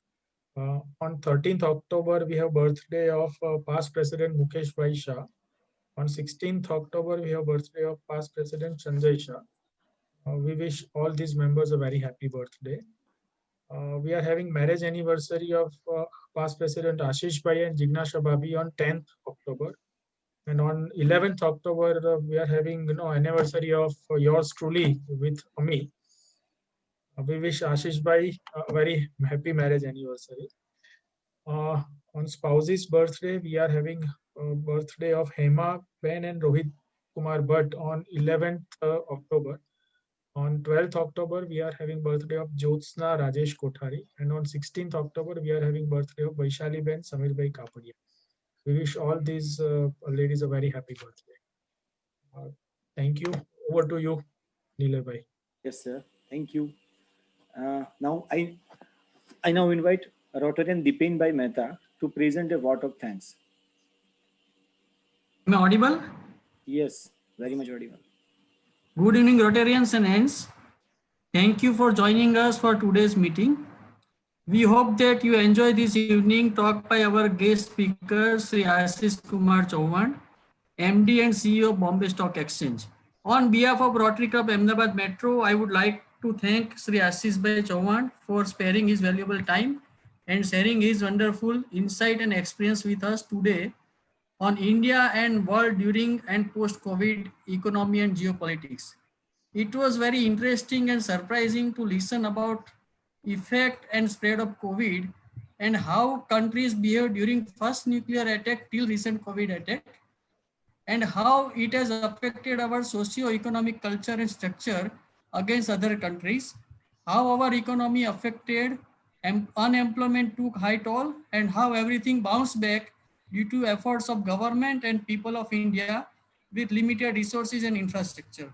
On 13th October, we have birthday of past President Mukesh Bhai Shah. On 16th October, we have birthday of past President Sanjay Shah. We wish all these members a very happy birthday. We are having marriage anniversary of past President Ashish Bhai and Jignasha Bhabi on 10th October. And on 11th October, we are having anniversary of yours truly with Ami. We wish Ashish Bhai a very happy marriage anniversary. On spouse's birthday, we are having birthday of Hema Ben and Rohit Kumar Bhatt on 11th October. On 12th October, we are having birthday of Jyotsna Rajesh Kothari. And on 16th October, we are having birthday of Vaishali Ben Samir Bhai Kapadia. We wish all these ladies a very happy birthday. Thank you. Over to you, Neelay Bhai. Yes, sir. Thank you. Now I now invite Rotarian Dipen Bhai Mehta to present a vote of thanks. Am I audible? Yes, very much audible. Good evening, Rotarians and hens. Thank you for joining us for today's meeting. We hope that you enjoy this evening talk by our guest speaker, Sri Ashish Kumar Chauhan, MD and CEO of Bombay Stock Exchange. On behalf of Rotary Club Ahmedabad Metro, I would like to thank Sri Ashish Bhai Chauhan for sparing his valuable time and sharing his wonderful insight and experience with us today on India and world during and post-COVID economy and geopolitics. It was very interesting and surprising to listen about effect and spread of COVID and how countries behaved during first nuclear attack till recent COVID attack, and how it has affected our socio-economic culture and structure against other countries, how our economy affected, unemployment took high toll, and how everything bounced back due to efforts of government and people of India with limited resources and infrastructure.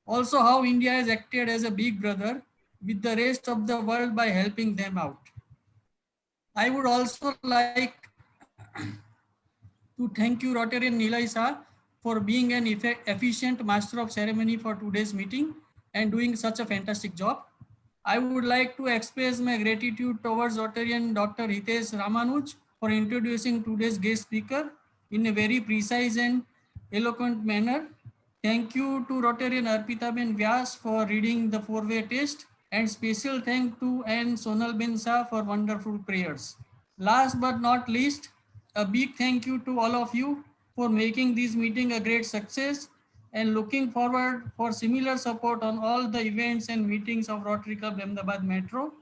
Also how India has acted as a big brother with the rest of the world by helping them out. I would also like to thank you, Rotarian Nilay Shah, for being an efficient master of ceremony for today's meeting and doing such a fantastic job. I would like to express my gratitude towards Rotarian Dr. Hitesh Ramanuj for introducing today's guest speaker in a very precise and eloquent manner. Thank you to Rotarian Arpitaben Vyas for reading the four-way test, and special thank to N. Sonalben Shah for wonderful prayers. Last but not least, a big thank you to all of you for making this meeting a great success, and looking forward for similar support on all the events and meetings of Rotary Club Ahmedabad Metro.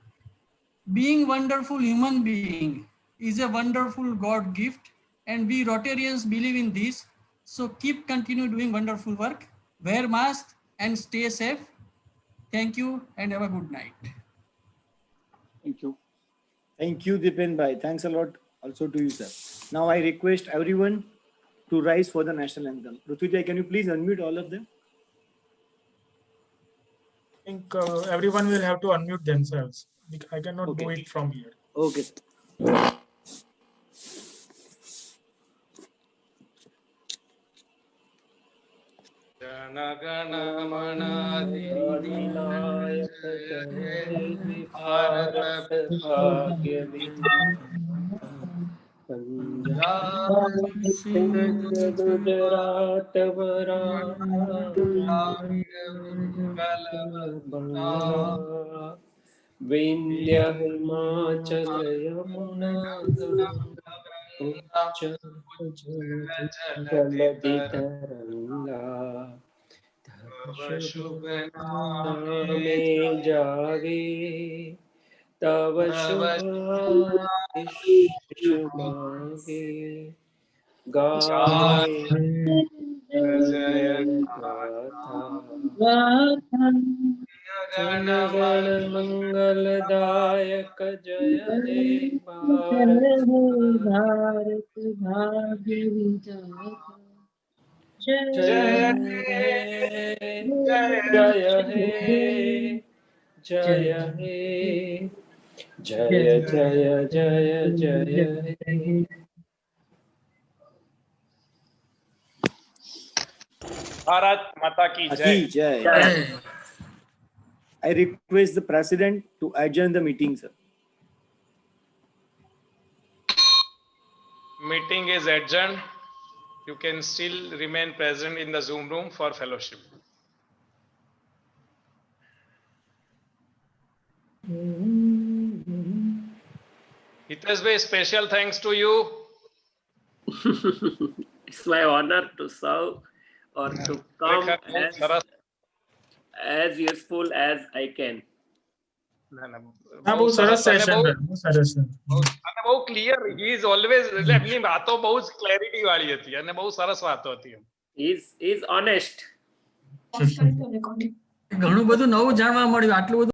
Being wonderful human being is a wonderful God gift, and we Rotarians believe in this. So keep continue doing wonderful work, wear mask and stay safe. Thank you and have a good night. Thank you. Thank you, Dipen Bhai. Thanks a lot also to you, sir. Now I request everyone to rise for the national anthem. Rutuja, can you please unmute all of them? I think everyone will have to unmute themselves. I cannot do Okay. it from here. Okay, sir. अधिनायक जय हे भारत भाग्य पंजाब सिंध गुजरात बंगाल विंध्य हिमाचल यमुना जलधि तरंगा शुभ नामे जागे तव शुभ आशीष मांगे गाए जय गाथा जन गण मंगलदायक जय हे भारत भाग्य विधाता जय हे जय हे जय हे जय जय जय जय हे भारत माता की जय. Jai. I request the president to adjourn the meeting, sir. Meeting is adjourned. You can still remain present in the Zoom room for fellowship. Hitesh bhai, special thanks to you. It's my honor to serve or to come as useful as I can. બહુ સરસ session બહુ સરસ અને બહુ clear. He is always, એટલે એમની વાતો બહુ જ ક્લેરિટી વાળી હતી અને બહુ સરસ વાતો હતી. He is honest. ઘણું બધું નવું જાણવા મળ્યું. આટલું બધું